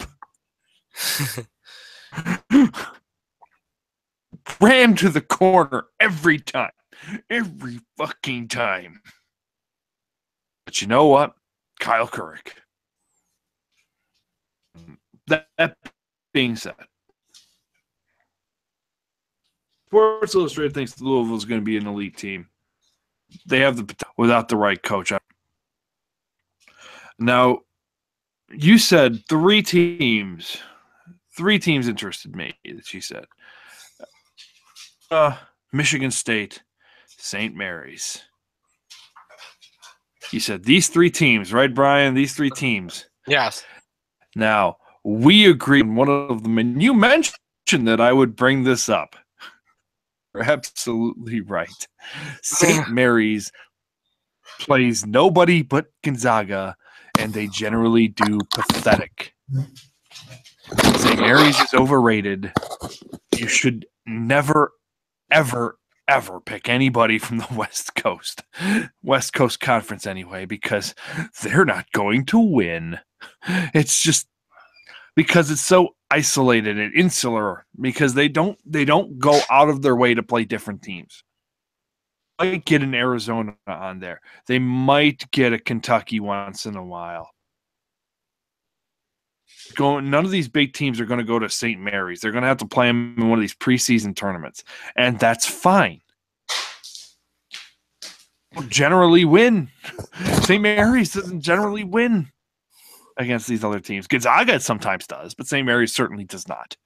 Ran to the corner every time. Every fucking time. But you know what? Kyle Kuric. That being said, Sports Illustrated thinks Louisville is going to be an elite team. They have the potential without the right coach. Now, you said 3 teams. 3 teams interested me, that she said. Michigan State, St. Mary's. You said these 3 teams, right, Brian? These 3 teams. Yes. Now, we agree on one of them, and you mentioned that I would bring this up. You're absolutely right. St. Mary's plays nobody but Gonzaga, and they generally do pathetic. St. Mary's is overrated. You should never, ever, ever pick anybody from the West Coast. West Coast Conference anyway, because they're not going to win. It's just because it's so isolated and insular, because they don't go out of their way to play different teams. They might get an Arizona on there. They might get a Kentucky once in a while. None of these big teams are going to go to St. Mary's. They're going to have to play them in one of these preseason tournaments, and that's fine. Generally win. St. Mary's doesn't generally win against these other teams. Gonzaga sometimes does, but St. Mary's certainly does not.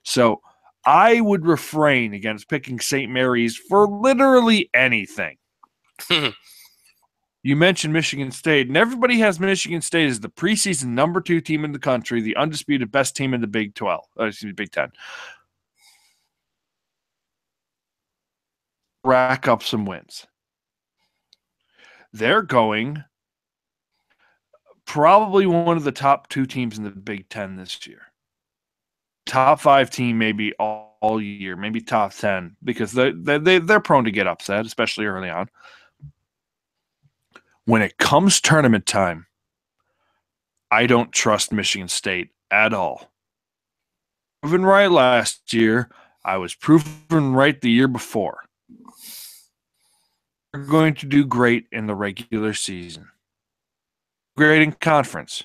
So I would refrain against picking St. Mary's for literally anything. You mentioned Michigan State, and everybody has Michigan State as the preseason number 2 team in the country, the undisputed best team in the Big 10. Rack up some wins. They're going probably one of the top 2 teams in the Big 10 this year. Top 5 team maybe all year, maybe top 10, because they're prone to get upset, especially early on. When it comes tournament time, I don't trust Michigan State at all. Proven right last year. I was proven right the year before. They're going to do great in the regular season. Great in conference.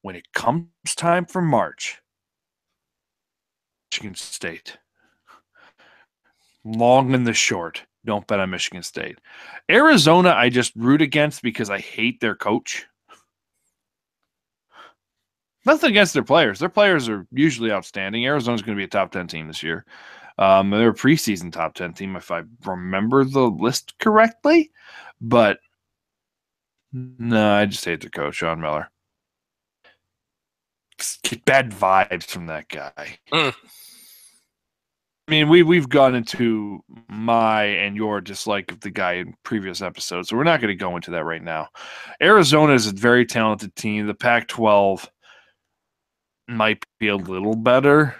When it comes time for March, Michigan State. Long and the short. Don't bet on Michigan State. Arizona, I just root against because I hate their coach. Nothing against their players. Their players are usually outstanding. Arizona's going to be a top 10 team this year. They're a preseason top 10 team, if I remember the list correctly. But no, I just hate their coach, Sean Miller. Just get bad vibes from that guy. I mean, we've gone into my and your dislike of the guy in previous episodes, so we're not going to go into that right now. Arizona is a very talented team. The Pac-12 might be a little better.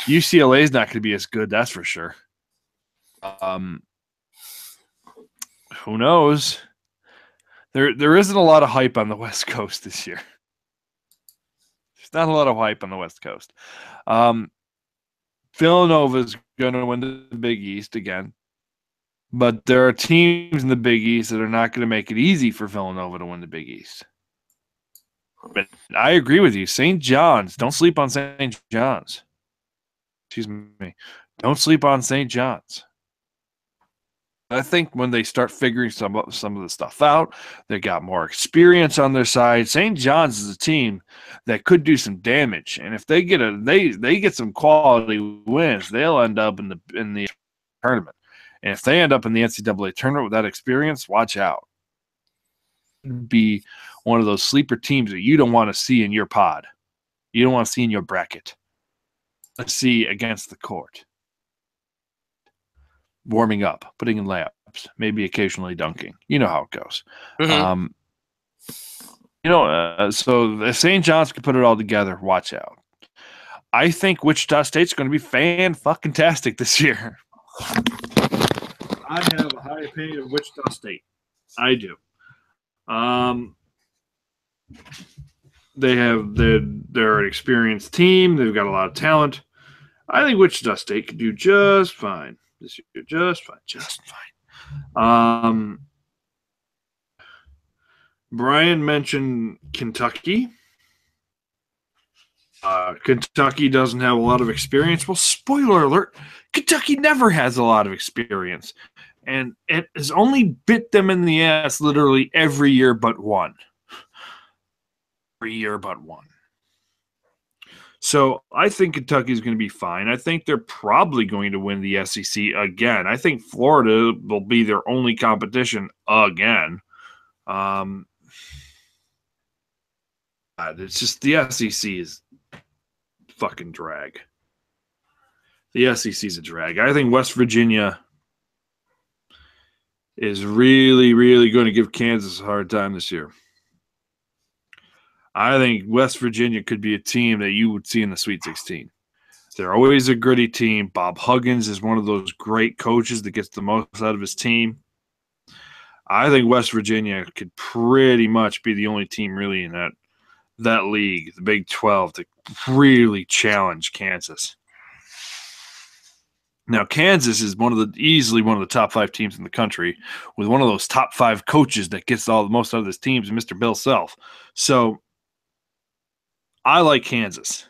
UCLA is not going to be as good, that's for sure. Who knows? There isn't a lot of hype on the West Coast this year. There's not a lot of hype on the West Coast. Villanova's going to win the Big East again. But there are teams in the Big East that are not going to make it easy for Villanova to win the Big East. But I agree with you. St. John's. Don't sleep on St. John's. Excuse me. Don't sleep on St. John's. I think when they start figuring some of the stuff out, they got more experience on their side. St. John's is a team that could do some damage, and if they get they get some quality wins, they'll end up in the tournament. And if they end up in the NCAA tournament with that experience, watch out. Be one of those sleeper teams that you don't want to see in your pod. You don't want to see in your bracket. Let's see against the court. Warming up, putting in layups, maybe occasionally dunking. You know how it goes. Mm-hmm. So if St. John's can put it all together, watch out. I think Wichita State's going to be fan-fucking-tastic this year. I have a high opinion of Wichita State. I do. They're an experienced team. They've got a lot of talent. I think Wichita State could do just fine this year. Just fine. Brian mentioned Kentucky. Kentucky doesn't have a lot of experience. Well, spoiler alert, Kentucky never has a lot of experience. And it has only bit them in the ass literally every year but one. Every year but one. So I think Kentucky is going to be fine. I think they're probably going to win the SEC again. I think Florida will be their only competition again. It's just the SEC is fucking drag. The SEC is a drag. I think West Virginia is really, really going to give Kansas a hard time this year. I think West Virginia could be a team that you would see in the Sweet 16. They're always a gritty team. Bob Huggins is one of those great coaches that gets the most out of his team. I think West Virginia could pretty much be the only team really in that league, the Big 12, to really challenge Kansas. Now, Kansas is easily one of the top 5 teams in the country with one of those top 5 coaches that gets the most out of his teams, Mr. Bill Self. So I like Kansas.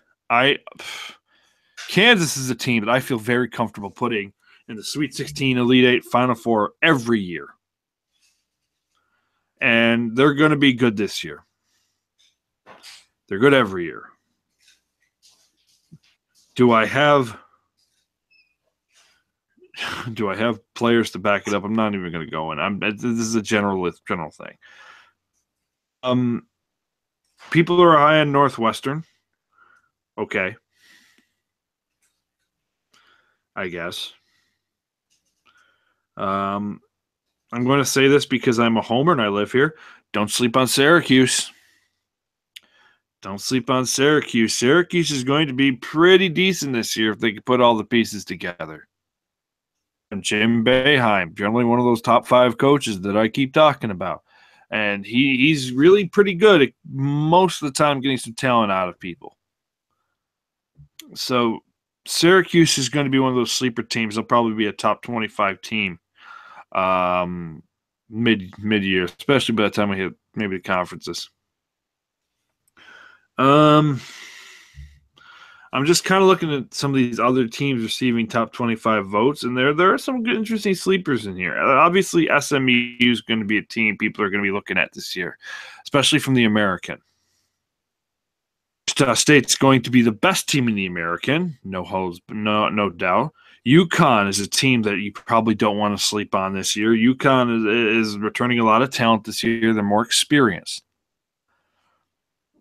Kansas is a team that I feel very comfortable putting in the Sweet 16, Elite 8, Final Four every year. And they're going to be good this year. They're good every year. Do I have players to back it up? I'm not even going to go in. This is a general thing. People are high on Northwestern. Okay. I guess. I'm going to say this because I'm a homer and I live here. Don't sleep on Syracuse. Don't sleep on Syracuse. Syracuse is going to be pretty decent this year if they can put all the pieces together. And Jim Boeheim, generally one of those top 5 coaches that I keep talking about. And he's really pretty good at most of the time getting some talent out of people. So Syracuse is going to be one of those sleeper teams. They'll probably be a top 25 team mid-year, especially by the time we hit maybe the conferences. I'm just kind of looking at some of these other teams receiving top 25 votes, and there are some good, interesting sleepers in here. Obviously, SMU is going to be a team people are going to be looking at this year, especially from the American. Wichita State's going to be the best team in the American, no doubt. UConn is a team that you probably don't want to sleep on this year. UConn is returning a lot of talent this year. They're more experienced.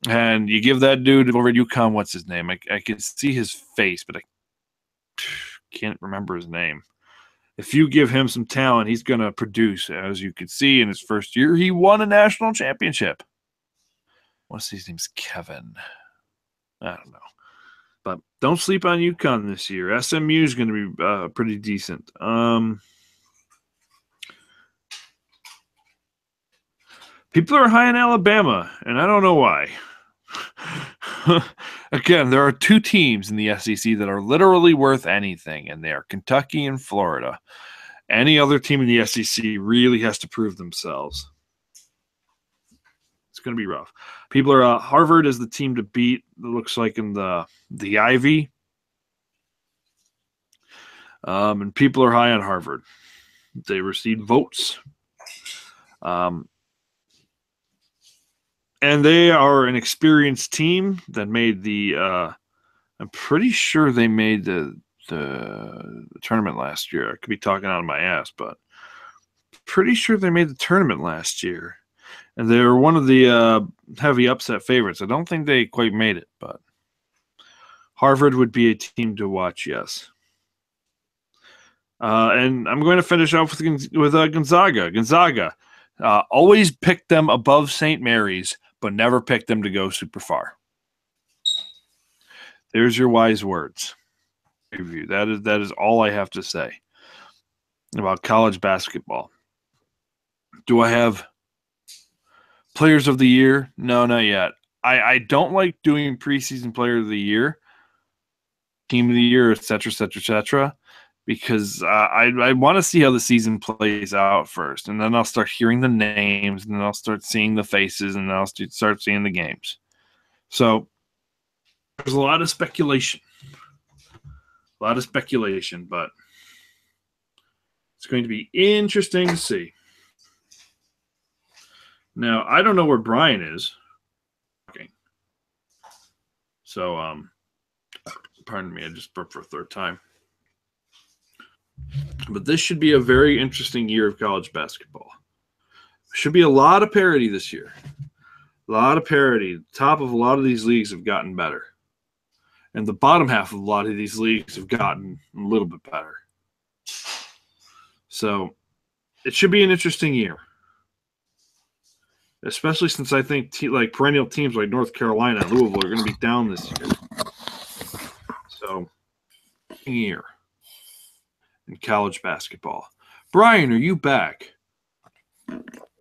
And you give that dude over at UConn, what's his name? I can see his face, but I can't remember his name. If you give him some talent, he's going to produce. As you can see, in his first year, he won a national championship. What's his name's Kevin? I don't know. But don't sleep on UConn this year. SMU is going to be pretty decent. People are high in Alabama, and I don't know why. Again, there are 2 teams in the SEC that are literally worth anything, and they are Kentucky and Florida. Any other team in the SEC really has to prove themselves. It's going to be rough. People are Harvard is the team to beat. It looks like in the Ivy, and people are high on Harvard. They received votes. And they are an experienced team that made the I'm pretty sure they made the tournament last year. I could be talking out of my ass, but pretty sure they made the tournament last year. And they were one of the heavy upset favorites. I don't think they quite made it, but Harvard would be a team to watch, yes. And I'm going to finish off with Gonzaga. Gonzaga, always pick them above St. Mary's, but never pick them to go super far. There's your wise words. Review. That is all I have to say about college basketball. Do I have players of the year? No, not yet. I don't like doing preseason player of the year, team of the year, et cetera, because I want to see how the season plays out first, and then I'll start hearing the names, and then I'll start seeing the faces, and then I'll start seeing the games. So there's a lot of speculation. But it's going to be interesting to see. Now, I don't know where Brian is. Okay. So, pardon me, I just burped for a third time. But this should be a very interesting year of college basketball. Should be a lot of parity this year. A lot of parity. The top of a lot of these leagues have gotten better. And the bottom half of a lot of these leagues have gotten a little bit better. So it should be an interesting year. Especially since I think perennial teams like North Carolina and Louisville are going to be down this year. So, year in college basketball. Brian, are you back?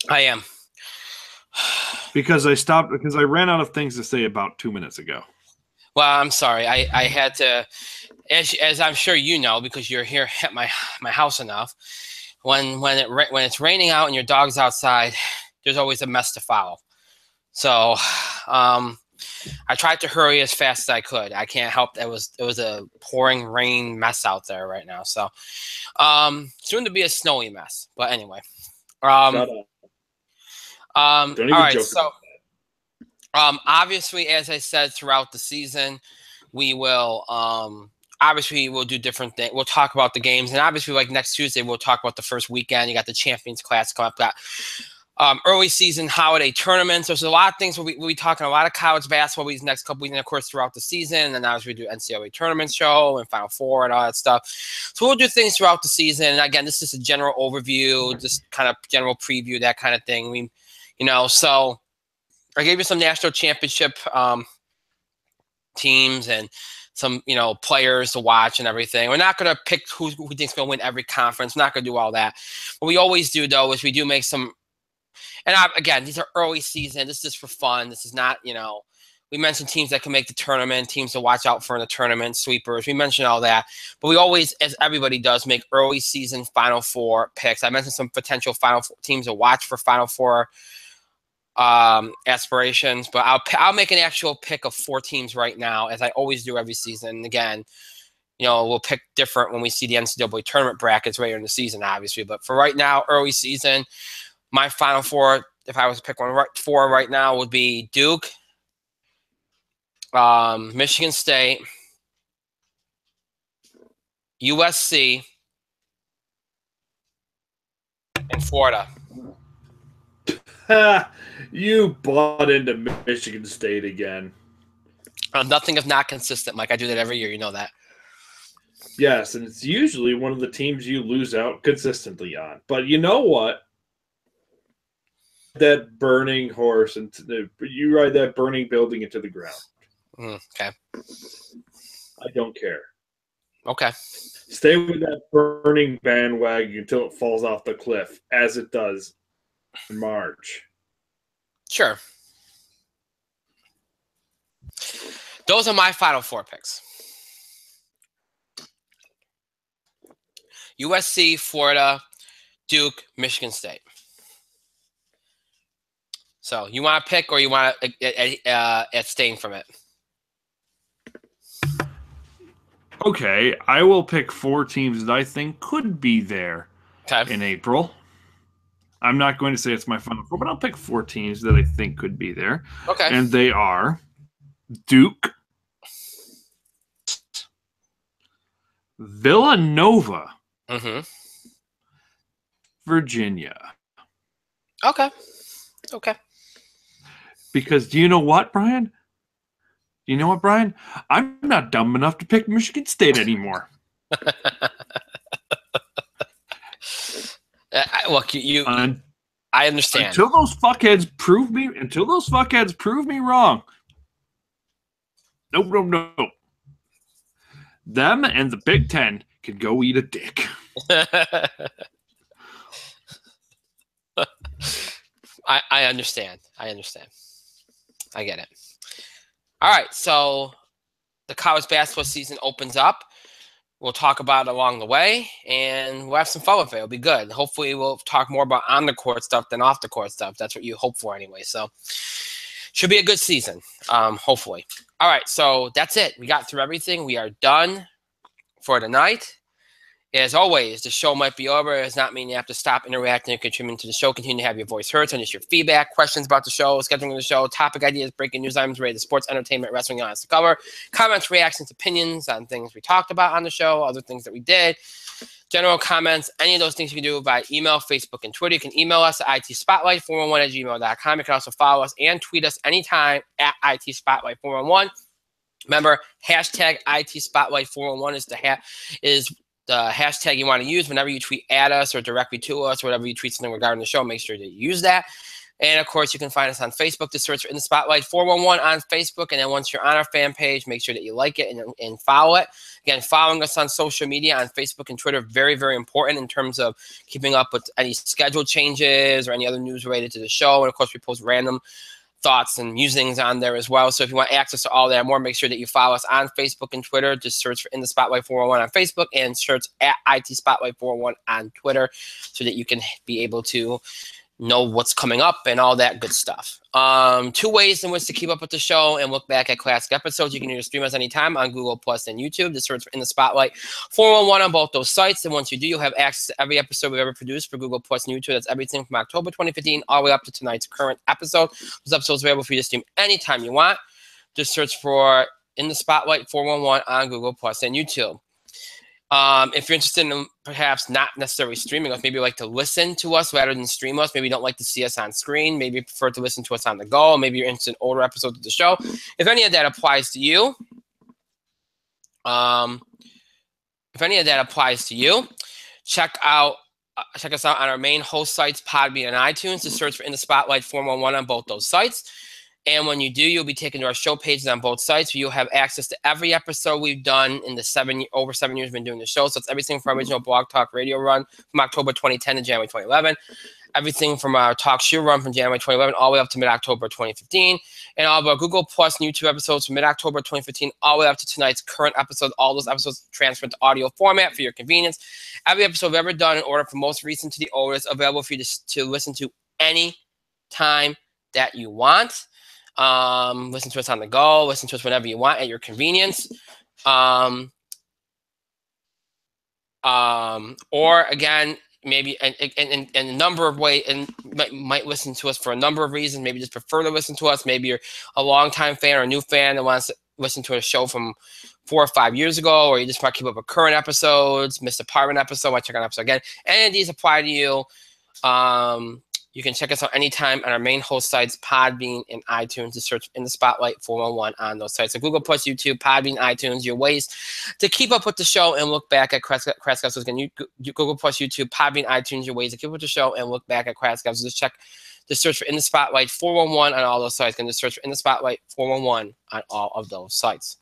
I am. Because I ran out of things to say about 2 minutes ago. Well, I'm sorry. I had to, as I'm sure you know, because you're here at my house enough. When it's raining out and your dog's outside, there's always a mess to follow. So, I tried to hurry as fast as I could. I can't help it was a pouring rain mess out there right now. So, soon to be a snowy mess. But anyway, Shut up. All right. So, obviously, as I said throughout the season, we will obviously we'll do different things. We'll talk about the games, and obviously, like next Tuesday, we'll talk about the first weekend. You got the Champions Class coming up. Got early season holiday tournaments. There's a lot of things. We'll be talking a lot of college basketball these next couple weeks, and of course throughout the season. And then as we do NCAA tournament show and Final Four and all that stuff. So we'll do things throughout the season. And again, this is a general overview, just kind of general preview, that kind of thing. So I gave you some national championship teams and some, players to watch and everything. We're not going to pick who we think's going to win every conference. We're not going to do all that. What we always do, though, is we do make some. And again, these are early season. This is for fun. This is not, we mentioned teams that can make the tournament, teams to watch out for in the tournament, sweepers. We mentioned all that. But we always, as everybody does, make early season Final Four picks. I mentioned some potential Final Four teams to watch for Final Four aspirations. But I'll make an actual pick of 4 teams right now, as I always do every season. And again, we'll pick different when we see the NCAA tournament brackets later in the season, obviously. But for right now, early season, my Final Four, if I was to pick four right now, would be Duke, Michigan State, USC, and Florida. You bought into Michigan State again. Nothing if not consistent, Mike. I do that every year. You know that. Yes, and it's usually one of the teams you lose out consistently on. But you know what? That burning horse and you ride that burning building into the ground. Okay. I don't care. Okay. Stay with that burning bandwagon until it falls off the cliff, as it does in March. Sure. Those are my Final Four picks. USC, Florida, Duke, Michigan State. So you want to pick, or you want to abstain from it? Okay, I will pick 4 teams that I think could be there in April. I'm not going to say it's my Final Four, but I'll pick 4 teams that I think could be there. Okay. And they are Duke, Villanova, Virginia. Okay. Because do you know what, Brian? You know what, Brian? I'm not dumb enough to pick Michigan State anymore. Look, I understand. Until those fuckheads prove me wrong. Nope. Them and the Big Ten can go eat a dick. I understand. I get it. All right, so the college basketball season opens up. We'll talk about it along the way, and we'll have some fun with it. It'll be good. Hopefully, we'll talk more about on-the-court stuff than off-the-court stuff. That's what you hope for anyway. So should be a good season, hopefully. All right, so that's it. We got through everything. We are done for tonight. As always, the show might be over. It does not mean you have to stop interacting and contributing to the show. Continue to have your voice heard. Send us your feedback, questions about the show, scheduling of the show, topic ideas, breaking news items related to sports, entertainment, wrestling, and honest to cover. Comments, reactions, opinions on things we talked about on the show, other things that we did. General comments, any of those things you can do by email, Facebook, and Twitter. You can email us at itspotlight411@gmail.com. You can also follow us and tweet us anytime at itspotlight411. Remember, hashtag itspotlight411 is the hashtag you want to use whenever you tweet at us or directly to us, or whatever you tweet something regarding the show. Make sure to use that. And of course, you can find us on Facebook. Just search for In the Spotlight 411 on Facebook. And then once you're on our fan page, make sure that you like it and follow it. Again, following us on social media on Facebook and Twitter, very, very important in terms of keeping up with any schedule changes or any other news related to the show. And of course, we post random thoughts and musings on there as well. So if you want access to all that and more, make sure that you follow us on Facebook and Twitter. Just search for In the Spotlight 411 on Facebook and search at IT Spotlight 411 on Twitter so that you can be able to know what's coming up and all that good stuff. 2 ways in which to keep up with the show and look back at classic episodes. You can either stream us anytime on Google Plus and YouTube. Just search for In the Spotlight 411 on both those sites. And once you do, you'll have access to every episode we've ever produced for Google Plus and YouTube. That's everything from October 2015 all the way up to tonight's current episode. Those episodes are available for you to stream anytime you want. Just search for In the Spotlight 411 on Google Plus and YouTube. If you're interested in perhaps not necessarily streaming us, maybe you like to listen to us rather than stream us. Maybe you don't like to see us on screen. Maybe you prefer to listen to us on the go. Maybe you're interested in older episodes of the show. If any of that applies to you, check us out on our main host sites, Podbean and iTunes. Just search for In the Spotlight 411 on both those sites. And when you do, you'll be taken to our show pages on both sites. You'll have access to every episode we've done in the over 7 years we've been doing the show. So it's everything from our original Blog Talk radio run from October 2010 to January 2011. Everything from our Talk Show run from January 2011 all the way up to mid-October 2015. And all of our Google Plus and YouTube episodes from mid-October 2015 all the way up to tonight's current episode. All those episodes transferred to audio format for your convenience. Every episode we've ever done in order from most recent to the oldest, available for you to listen to any time that you want. Listen to us on the go, listen to us whenever you want at your convenience. Or again, maybe in a number of ways, and might listen to us for a number of reasons. Maybe just prefer to listen to us. Maybe you're a longtime fan or a new fan that wants to listen to a show from 4 or 5 years ago, or you just want to keep up with current episodes, missed apartment episode, want to check out an episode again. Any of these apply to you. You can check us out anytime on our main host sites, Podbean and iTunes. Just search In the Spotlight 411 on those sites. So Google Plus, YouTube, Podbean, iTunes, your ways to keep up with the show and look back at Crash Capsules. Again, Google Plus, YouTube, Podbean, iTunes, your ways to keep up with the show and look back at Crash Capsules. Just search for In the Spotlight 411 on all those sites. And just search for In the Spotlight 411 on all of those sites.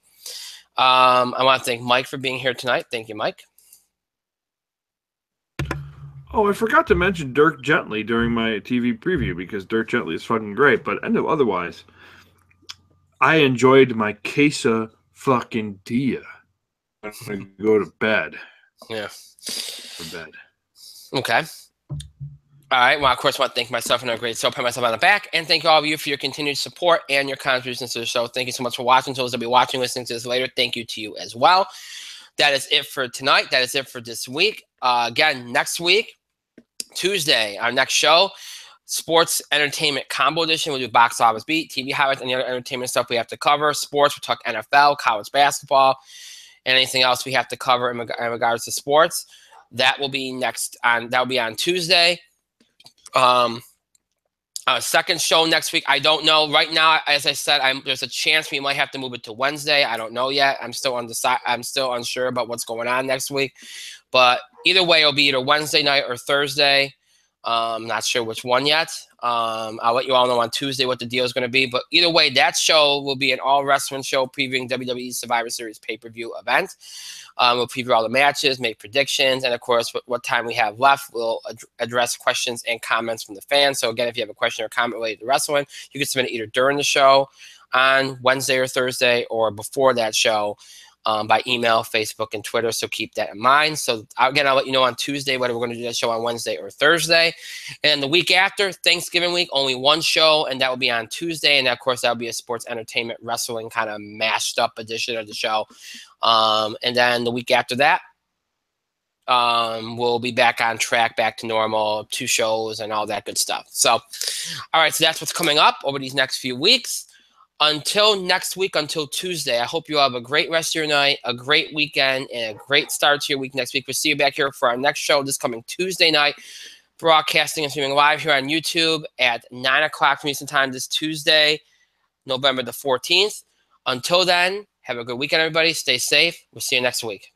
I want to thank Mike for being here tonight. Thank you, Mike. Oh, I forgot to mention Dirk Gently during my TV preview because Dirk Gently is fucking great. But otherwise, I enjoyed my queso fucking dia. I'm gonna go to bed. Yeah. For bed. Okay. All right. Well, of course, I want to thank myself and our great show, pat myself on the back, and thank all of you for your continued support and your contributions to the show. Thank you so much for watching. To those that will be watching, listening to this later, thank you to you as well. That is it for tonight. That is it for this week. Again, next week, Tuesday, our next show, Sports Entertainment Combo Edition. We'll do Box Office Beat, TV highlights, any other entertainment stuff we have to cover. Sports, we'll talk NFL, college basketball, and anything else we have to cover in regards to sports. That will be on Tuesday. Second show next week. I don't know. Right now, as I said, there's a chance we might have to move it to Wednesday. I don't know yet. I'm still unsure about what's going on next week. But either way, it'll be either Wednesday night or Thursday. Not sure which one yet. I'll let you all know on Tuesday what the deal is going to be. But either way, that show will be an all-wrestling show previewing WWE Survivor Series pay-per-view event. We'll preview all the matches, make predictions, and of course, what time we have left, we'll address questions and comments from the fans. So again, if you have a question or comment related to wrestling, you can submit it either during the show on Wednesday or Thursday or before that show by email, Facebook, and Twitter. So keep that in mind. So again, I'll let you know on Tuesday whether we're going to do that show on Wednesday or Thursday. And the week after, Thanksgiving week, only one show, and that will be on Tuesday. And of course, that'll be a sports entertainment wrestling kind of mashed up edition of the show. And then the week after that, we'll be back on track, back to normal, 2 shows and all that good stuff. So, all right, so that's what's coming up over these next few weeks. Until next week, until Tuesday, I hope you all have a great rest of your night, a great weekend, and a great start to your week next week. We'll see you back here for our next show this coming Tuesday night, broadcasting and streaming live here on YouTube at 9 o'clock from Eastern Time this Tuesday, November the 14th. Until then, have a good weekend, everybody. Stay safe. We'll see you next week.